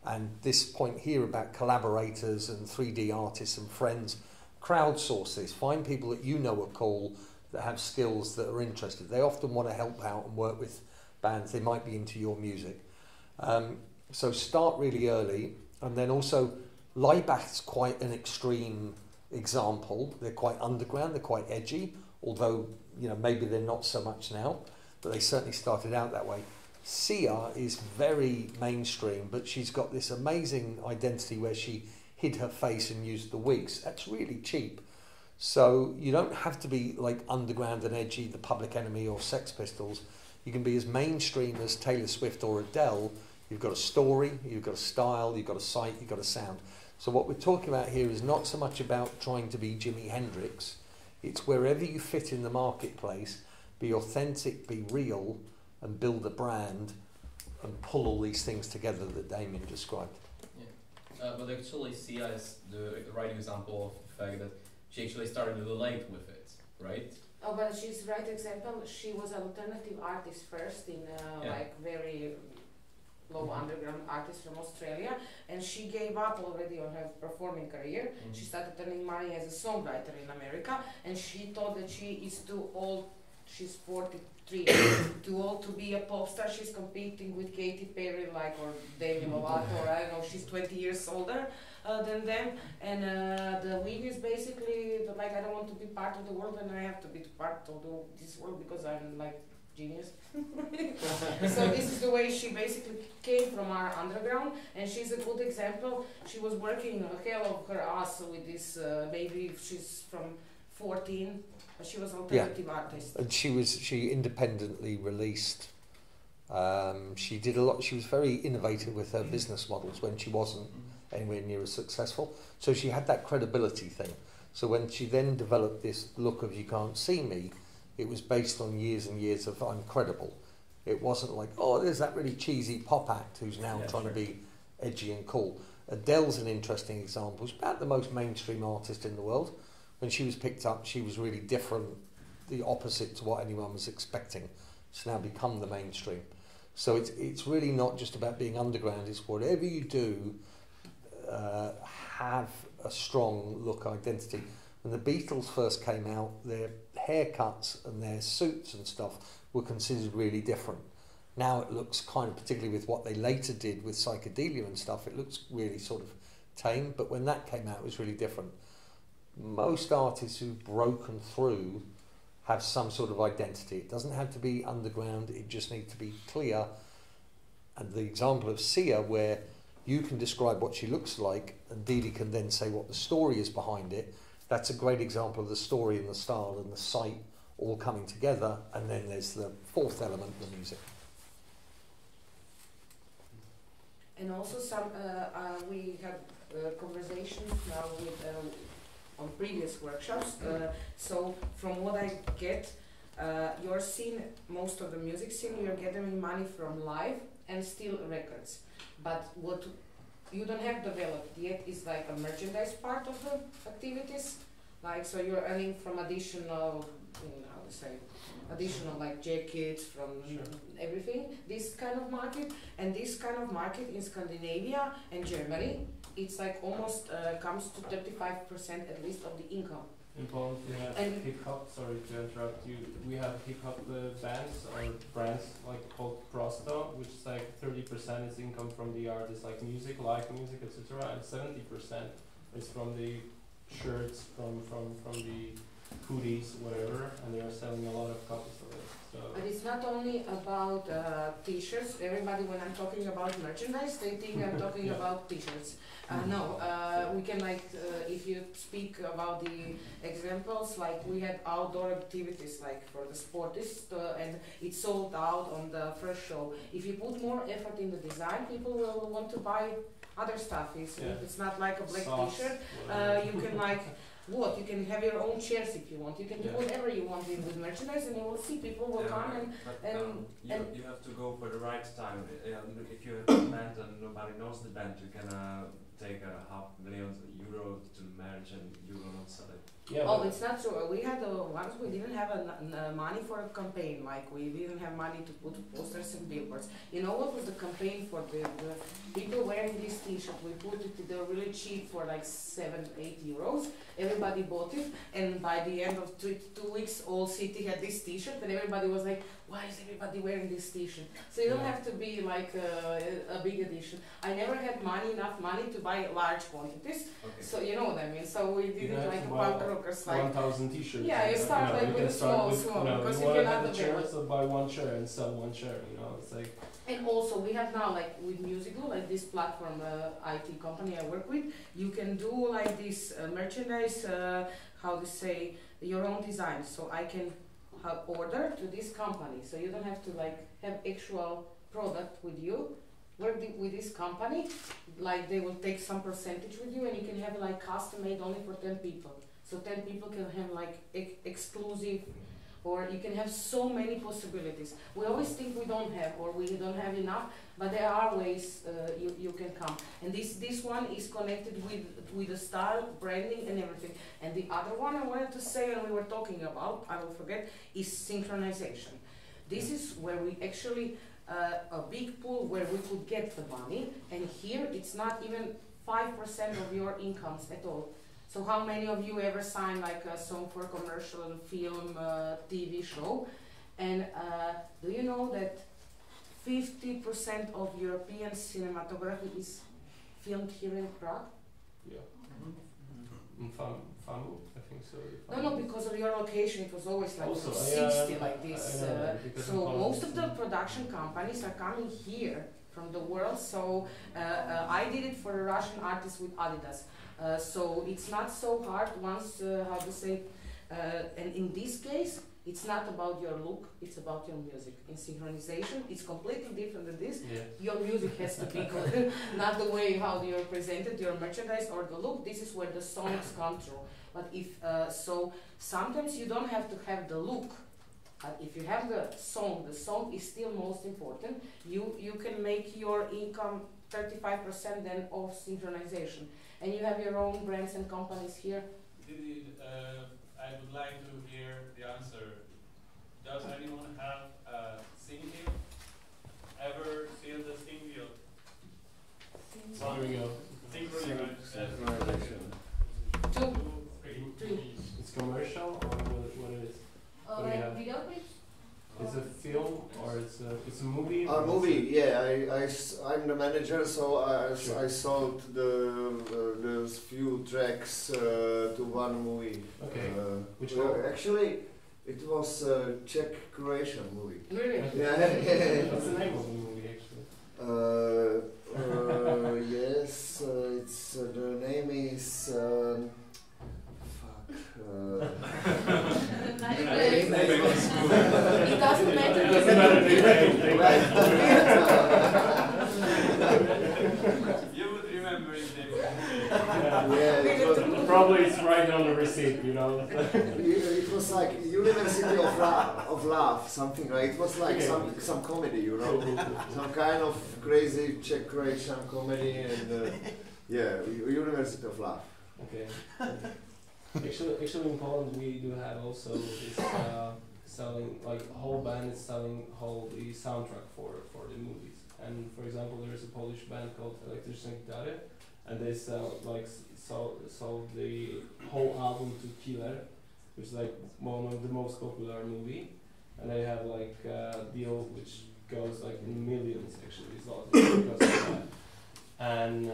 And this point here about collaborators and 3D artists and friends, crowdsource this. Find people that you know are cool, that have skills, that are interested. They often want to help out and work with bands. They might be into your music. So start really early. And then also, Laibach's quite an extreme example. They're quite underground, they're quite edgy, although you know, maybe they're not so much now, but they certainly started out that way. Sia is very mainstream, but she's got this amazing identity where she hid her face and used the wigs. That's really cheap. So you don't have to be like underground and edgy, the Public Enemy or Sex Pistols. You can be as mainstream as Taylor Swift or Adele. You've got a story, you've got a style, you've got a sight, you've got a sound. So what we're talking about here is not so much about trying to be Jimi Hendrix. It's wherever you fit in the marketplace, be authentic, be real, and build a brand and pull all these things together that Damian described. Yeah. But actually Sia is the right example of the fact that she actually started a little late with it, right? Oh, but she's right example. She was an alternative artist first in like very low underground artist from Australia, and she gave up already on her performing career. She started earning money as a songwriter in America, and she thought that she is too old. She's 43, too old to be a pop star. She's competing with Katy Perry, like, or Demi Lovato, or I don't know. She's 20 years older than them, and the win is basically like, I don't want to be part of the world, and I have to be part of this world because I'm like genius. So this is the way she basically came from our underground, and she's a good example. She was working hell of her ass with this baby. She's from 14. She was an alternative artist. And she independently released. She did a lot. She was very innovative with her business models when she wasn't anywhere near as successful. So she had that credibility thing. So when she then developed this look of "You Can't See Me," it was based on years and years of "I'm credible." It wasn't like, oh, there's that really cheesy pop act who's now trying to be edgy and cool. Adele's an interesting example. She's about the most mainstream artist in the world. When she was picked up, she was really different, the opposite to what anyone was expecting. It's now become the mainstream. So it's really not just about being underground. It's whatever you do, have a strong look identity. When the Beatles first came out, their haircuts and their suits and stuff were considered really different. Now it looks kind of, particularly with what they later did with psychedelia and stuff, it looks really sort of tame. But when that came out, it was really different. Most artists who've broken through have some sort of identity. It doesn't have to be underground, it just needs to be clear. And the example of Sia, where you can describe what she looks like and Didi can then say what the story is behind it, that's a great example of the story and the style and the sight all coming together. And then there's the fourth element, the music. And also we have conversations now with on previous workshops. So from what I get, your scene, most of the music scene, you're gathering money from live and still records. But what you don't have developed yet is like a merchandise part of the activities. Like, so you're earning from additional, how to say, additional like jackets from everything, this kind of market. And this kind of market in Scandinavia and Germany, it's like almost comes to 35% at least of the income. In Poland we have hip hop, sorry to interrupt you, we have hip hop bands or brands like called Prosto, which is like 30% is income from the artists, like music, live music, etc. And 70% is from the shirts, from the hoodies, whatever, and they are selling a lot of copies of it. So. But it's not only about t-shirts. Everybody, when I'm talking about merchandise, they think I'm talking about t-shirts. No, we can like, if you speak about the examples, like we had outdoor activities like for the sportists and it sold out on the first show. If you put more effort in the design, people will want to buy other stuff. It's not like a black t-shirt. You can like, you can have your own chairs if you want. You can do whatever you want with merchandise, and you will see people will come and you have to go for the right time. If you have a band and nobody knows the band, you can take €500,000 to merch and you will not sell it. Yeah, oh, it's not true. We had once we didn't have money for a campaign. Like we didn't have money to put posters and billboards. You know what was the campaign for the people wearing this T-shirt? We put it. They were really cheap for like €7-8. Everybody bought it, and by the end of 2 weeks, all city had this T-shirt, and everybody was like, "Why is everybody wearing this T-shirt?" So you don't have to be like a big edition. I never had enough money to buy large quantities. Okay. So you know what I mean. So we did it like a punk rock workers. Like 1,000 t-shirts. yeah, you start like with a small, because you you want to cannot have a chair, so buy one chair and sell one chair. You know, it's like. And also we have now like with Musical, like this platform IT company I work with, you can do like this merchandise, how to say, your own design. So I can have order to this company, so you don't have to like have actual product with you. Work with this company, like they will take some percentage with you, and you can have like custom made only for 10 people. So 10 people can have like exclusive. Or you can have so many possibilities. We always think we don't have, or we don't have enough, but there are ways you can come. And this one is connected with the style, branding, and everything. And the other one I wanted to say, and we were talking about, I will forget, is synchronization. This is where we actually, a big pool where we could get the money, and here it's not even 5% of your incomes at all. So how many of you ever signed like a song for a commercial, film, TV show? And do you know that 50% of European cinematography is filmed here in Prague? Yeah. Famu, I think so. No, because of your location, it was always like also, 60 like this. So most of the Mm. production companies are coming here from the world. So I did it for a Russian artist with Adidas. So it's not so hard once, how to say, and in this case, it's not about your look, it's about your music. In synchronization, it's completely different than this. Yeah. Your music has to be good, not the way how you're presented, your merchandise or the look. This is where the songs come through. But if, so sometimes you don't have to have the look. If you have the song is still most important. You can make your income 35% then of synchronization. And you have your own brands and companies here. I would like to hear the answer. Does anyone have a single? Ever feel the single? Here we go. Synchronization. Two. Three. It's commercial or what it is? What do you have? Video clips? It's a film or it's a movie? A movie, yeah. I'm the manager, so Sure. I sold the few tracks to one movie. Okay. Which well, one? actually, it was a Czech-Croatian movie. Really? Yeah. What's the name of the movie actually? Yes, it's the name is. It doesn't matter. You would remember it. Yeah, Probably it's right on the receipt, you know. it was like University of Love, something like. It was like Okay. some comedy, you know, some kind of crazy Czech-Croatian comedy, and yeah, University of Love. Okay. Actually, in Poland we do have also this selling, like whole band is selling whole the soundtrack for the movies. And for example, there is a Polish band called Jaře, and they sold the whole album to Killer, which is like one of the most popular movie, and they have like a deal which goes like in millions actually because of that. And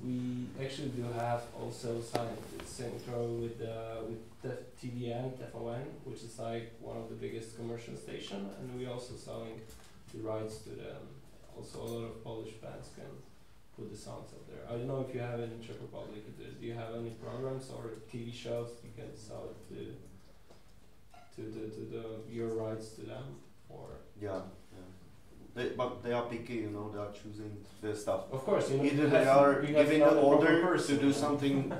we actually do have also signed synchro with TVN, which is like one of the biggest commercial station, and we also selling the rights to them. Also, a lot of Polish bands can put the songs up there. I don't know if you have it in Czech Republic. Do you have any programs or TV shows you can sell it to your rights to them, or? Yeah. But they are picky, you know, they are choosing their stuff. Of course, you know, either they are giving an order person, to do something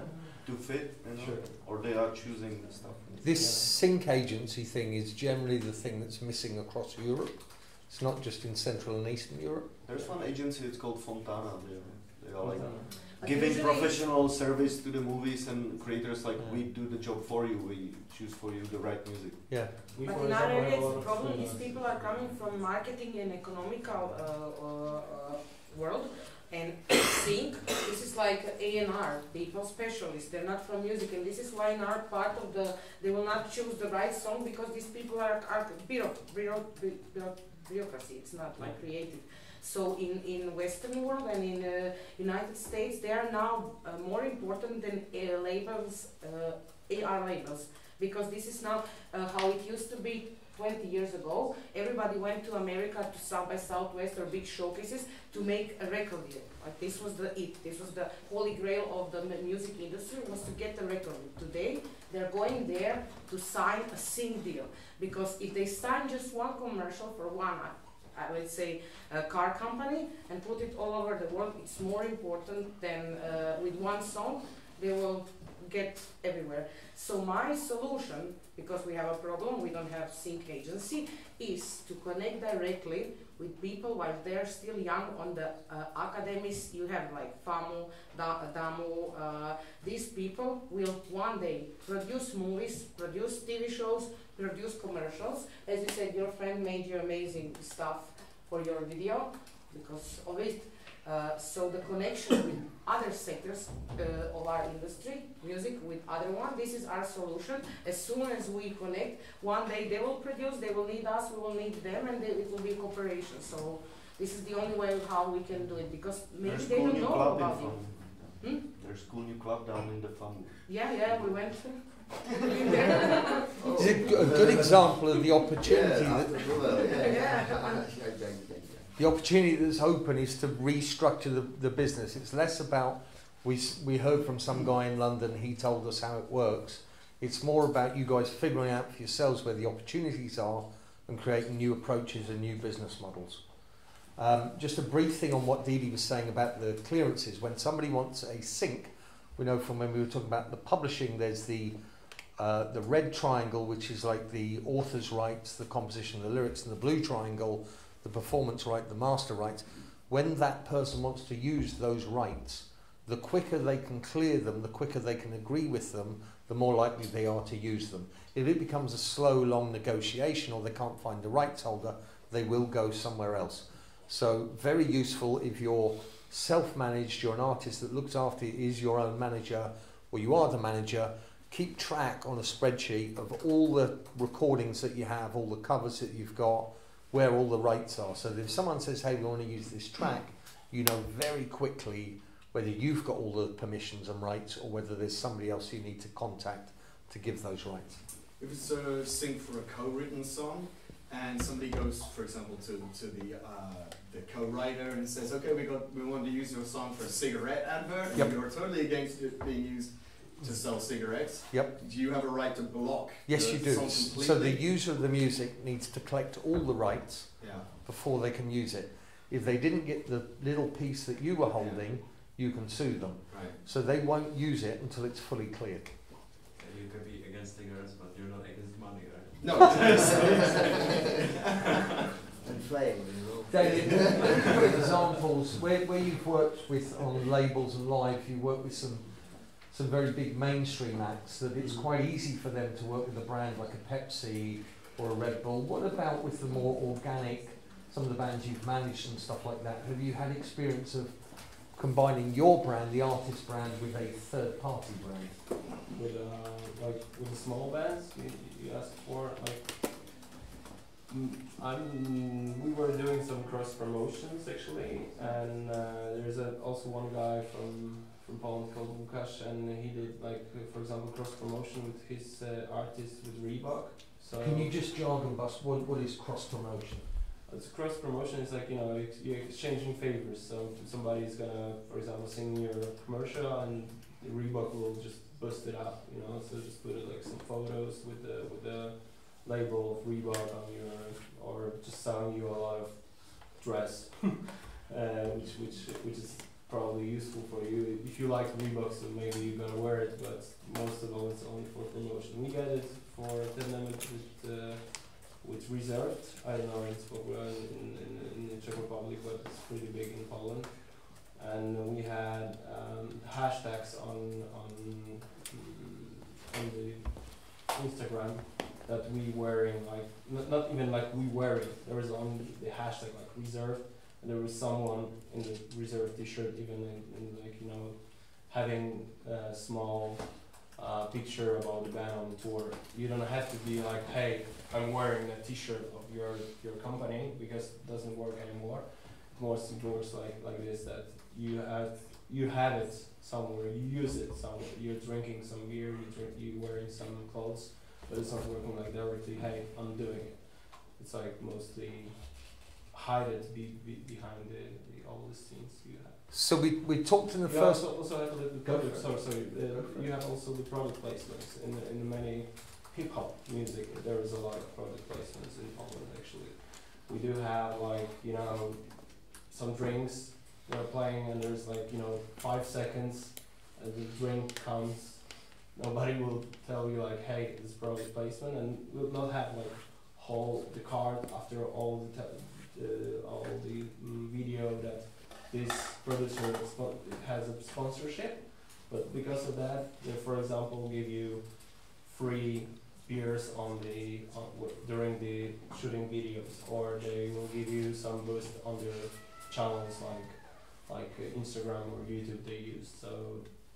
to fit, you know, sure. or they are choosing the stuff. This sync agency thing is generally the thing that's missing across Europe. It's not just in Central and Eastern Europe. There's one agency, it's called Fontana. They are like But giving usually professional service to the movies and creators. Like we do the job for you, we choose for you the right music. Yeah. We, But for in our example, area, have a lot the of problem is freelance. people are coming from marketing and economical world, and think this is like A&R, people specialists. They're not from music, and this is why in our part of they will not choose the right song because these people are bureaucracy. It's not like creative. So in Western world and in United States, they are now more important than labels AR labels, because this is now how it used to be 20 years ago. Everybody went to America to South by Southwest or big showcases to make a record deal. Like this was this was the holy grail of the music industry, was to get a record deal. Today, they're going there to sign a sync deal, because if they sign just one commercial for one, I would say, a car company and put it all over the world, it's more important than with one song, they will get everywhere. So my solution, because we have a problem, we don't have sync agency, is to connect directly with people while they're still young on the academies. You have like FAMU, DAMU, these people will one day produce movies, produce TV shows, produce commercials. As you said, your friend made you amazing stuff for your video because of it. So the connection with other sectors of our industry, music with other one, this is our solution. As soon as we connect, one day they will produce, they will need us, we will need them, and it will be a cooperation. So this is the only way how we can do it, because maybe they don't know about it. There's a cool new club down in the FAMU. Yeah, we went there. It's a good example of the opportunity the opportunity that's open is to restructure the business. It's less about, we heard from some guy in London, he told us how it works. It's more about you guys figuring out for yourselves where the opportunities are and creating new approaches and new business models. Just a brief thing on what Dee Dee was saying about the clearances. When somebody wants a sync, we know from when we were talking about the publishing, there's the red triangle, which is like the author's rights, the composition, the lyrics, and the blue triangle, the performance right, the master rights. When that person wants to use those rights, the quicker they can clear them, the quicker they can agree with them, the more likely they are to use them. If it becomes a slow, long negotiation or they can't find the rights holder, they will go somewhere else. So very useful if you're self-managed, you're an artist that looks after it, is your own manager, or you are the manager. Keep track on a spreadsheet of all the recordings that you have, all the covers that you've got, where all the rights are. So that if someone says, hey, we want to use this track, you know very quickly whether you've got all the permissions and rights or whether there's somebody else you need to contact to give those rights. If it's a sync for a co-written song, and somebody goes, for example, to the co-writer and says, okay, we want to use your song for a cigarette advert, and you're totally against it being used to sell cigarettes. Yep. Do you have a right to block? Yes, you do. So the user of the music needs to collect all the rights before they can use it. If they didn't get the little piece that you were holding, you can sue them. Right. So they won't use it until it's fully cleared. You can be against cigarettes, but you're not against money, right? No. And flame, you know. David, for examples, where you've worked with on labels and live, you work with some very big mainstream acts that it's quite easy for them to work with a brand like a Pepsi or a Red Bull. What about with the more organic, some of the bands you've managed and stuff like that? Have you had experience of combining your brand, the artist brand, with a third-party brand? With with the small bands you asked for, we were doing some cross promotions actually, and there's also one guy from Poland called Lakus, and he did for example cross promotion with his artist with Reebok. So can you just jargon bust what is cross promotion? It's cross promotion. It's like you're exchanging favors. So somebody's gonna, for example, sing your commercial, and Reebok will just bust it up. So just put some photos with the label of Reebok on your, or just selling you a lot of dress, which is probably useful for you if you like Reebok. So maybe you're gonna wear it, but most of all it's only for promotion. We got it for 10 minutes with Reserved. I don't know if it's popular in the Czech Republic, but it's pretty big in Poland. And we had hashtags on the Instagram that we wearing, not even we wear it. There was only the hashtag Reserved, and there was someone in the Reserved t-shirt even in having a small picture about the band on the tour. You don't have to be like, hey, I'm wearing a t-shirt of your company, because it doesn't work anymore. It works like this, that you have you have it somewhere, you use it somewhere. You're drinking some beer, you're wearing some clothes, but it's not working like directly. Hey, I'm doing it. It's like mostly hide it behind all the scenes you have. So we talked in the you first. Also have a little product. Sorry. You have also the product placements in the many hip hop music. There is a lot of product placements in Poland actually. We do have like some drinks they're playing, and there's like 5 seconds, and the drink comes. Nobody will tell you like, hey, it's product placement, and we'll not have like the card after all the video that this producer has a sponsorship, but because of that, they, for example, give you free beers during the shooting videos, or they will give you some boost on their channels like Instagram or YouTube they use. So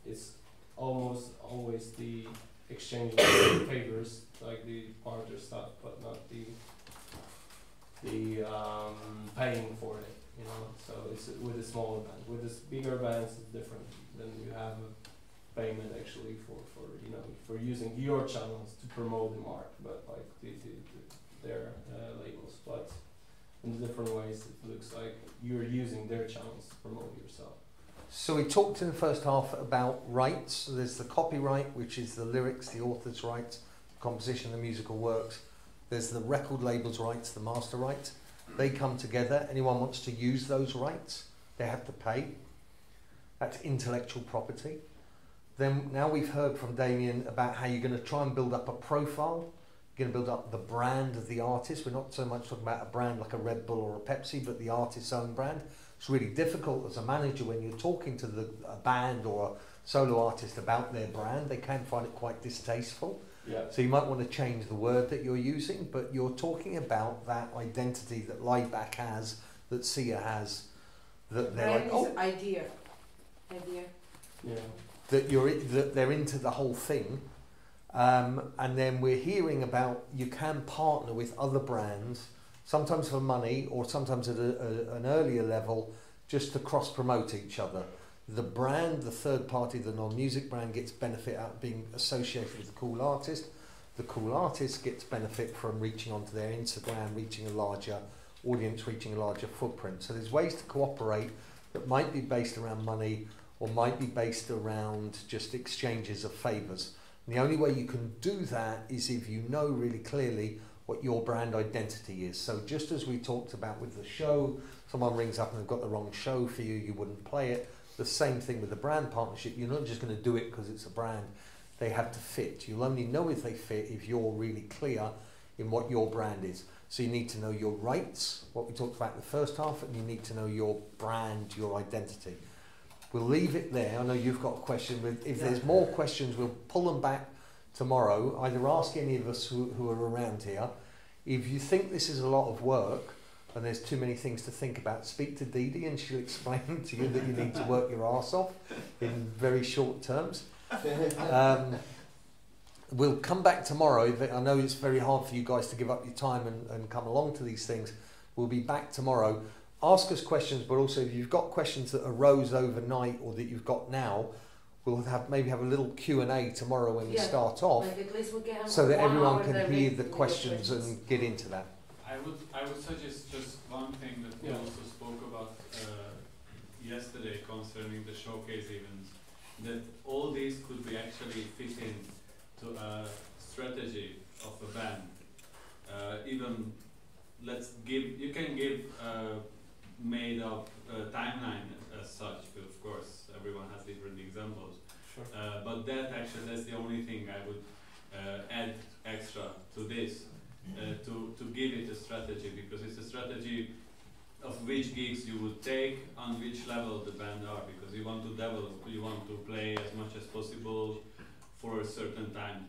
it's almost always the exchange of favors, like the barter stuff, but not the paying for it. So it's with a smaller band. With this bigger bands, it's different. Then you have a payment actually for using your channels to promote the mark, but like their labels. But in different ways, it looks like you're using their channels to promote yourself. So we talked in the first half about rights. So there's the copyright, which is the lyrics, the author's rights, composition, the musical works. There's the record label's rights, the master rights. They come together. Anyone wants to use those rights, they have to pay. That's intellectual property. Then now we've heard from Damian about how you're going to try and build up a profile. You're going to build up the brand of the artist. We're not so much talking about a brand like a Red Bull or a Pepsi, but the artist's own brand. It's really difficult as a manager when you're talking to a band or a solo artist about their brand. They can find it quite distasteful. Yeah. So you might want to change the word that you're using, but you're talking about that identity that Lieback has, that Sia has, that they're like, oh, idea. Yeah. That they're into the whole thing. And then we're hearing about you can partner with other brands, sometimes for money or sometimes at an earlier level, just to cross-promote each other. The brand, the third party, the non-music brand gets benefit out of being associated with the cool artist. The cool artist gets benefit from reaching onto their Instagram, reaching a larger audience, reaching a larger footprint. So there's ways to cooperate that might be based around money or might be based around just exchanges of favours. And the only way you can do that is if you know really clearly what your brand identity is. So just as we talked about with the show, someone rings up and they've got the wrong show for you, you wouldn't play it. The same thing with the brand partnership. You're not just going to do it because it's a brand. They have to fit. You'll only know if they fit if you're really clear in what your brand is. So you need to know your rights, what we talked about in the first half, and you need to know your brand, your identity. We'll leave it there. I know you've got a question, but if there's more questions, we'll pull them back tomorrow. Either ask any of us who are around here. If you think this is a lot of work and there's too many things to think about, speak to Didi and she'll explain to you that you need to work your arse off in very short terms. We'll come back tomorrow. I know it's very hard for you guys to give up your time and come along to these things. We'll be back tomorrow. Ask us questions, but also if you've got questions that arose overnight or that you've got now, we'll maybe have a little Q&A tomorrow when we start off, like at least we'll get so that everyone can hear the questions and get into that. I would suggest just one thing that we also spoke about yesterday concerning the showcase events, that all these could be actually fit into a strategy of a band. Even you can give made up timeline as such, but of course everyone has different examples. Sure. But that's the only thing I would add extra to this, to give it a strategy, because it's a strategy of which gigs you would take, on which level the band are, because you want to develop, you want to play as much as possible for a certain time,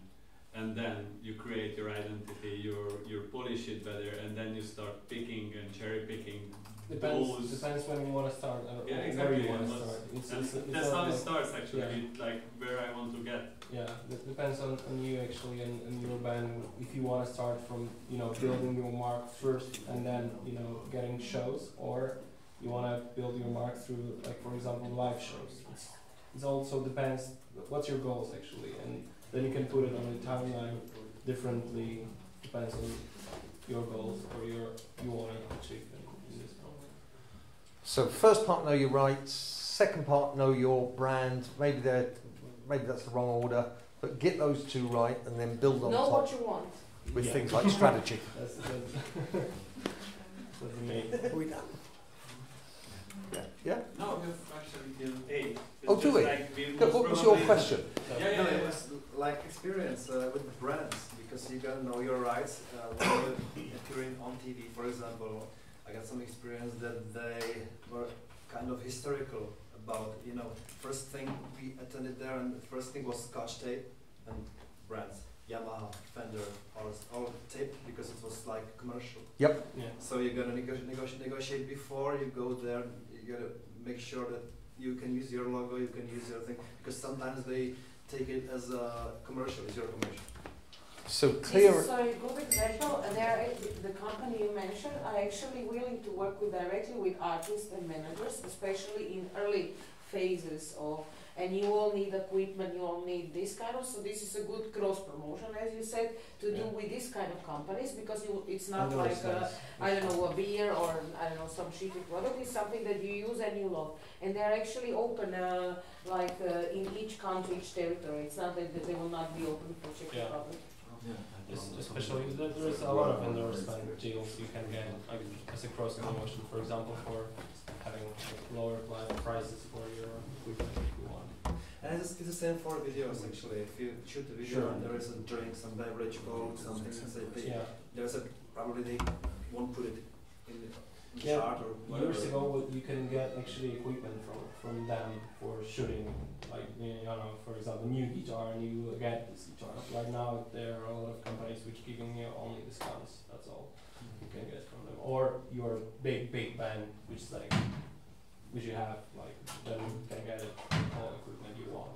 and then you create your identity, you polish it better, and then you start picking and cherry picking. Depends when you want to start. Yeah, exactly. Where you want to start. That's how it starts actually, like where I want to get. Yeah, it depends on you actually and your band. If you want to start from building your mark first and then getting shows, or you want to build your mark through, like for example, live shows. It also depends what's your goals actually, and then you can put it on the timeline differently, depends on your goals or you want to achieve in this one. So first part, know your rights. Second part, know your brand. Maybe that's the wrong order, but get those two right and then build on Know top what you want. with things like strategy. That's the main. We done? Yeah. No, we've actually till 8. Oh, do we? What was your question? Yeah. It was like experience with the brands, because you gotta know your rights. When you're appearing on TV, for example, I got some experience that they were kind of historical about, first thing we attended there, and the first thing was Scotch tape and brands. Yamaha, Fender, all tape, because it was like commercial. Yep. Yeah. So you're gonna negotiate before you go there. You gotta make sure that you can use your logo, you can use your thing, because sometimes they take it as a commercial, it's your commercial. So clear. This is a good example. The company you mentioned are actually willing to work directly with artists and managers, especially in early phases of. And you all need equipment, you all need this kind of. So this is a good cross promotion, as you said, to do with this kind of companies, because it's not like a beer or some shitty product. It's something that you use and you love. And they're actually open, in each country, each territory. It's not that they will not be open for Czech Republic. Especially there is a lot of endorsement deals you can get, like as a cross promotion, for example, for having lower prices for your equipment if you want. And it's the same for videos actually. If you shoot a video and there is a drink, some beverage code, something, there's probably they won't put it in the chart or whatever. Years ago you can get actually equipment from them for shooting, like for example, new guitar, and you get this guitar. Right now there are a lot of companies which giving you only discounts. That's all you can get from them. Or your big band, which you have, like then you can get it all equipment you want.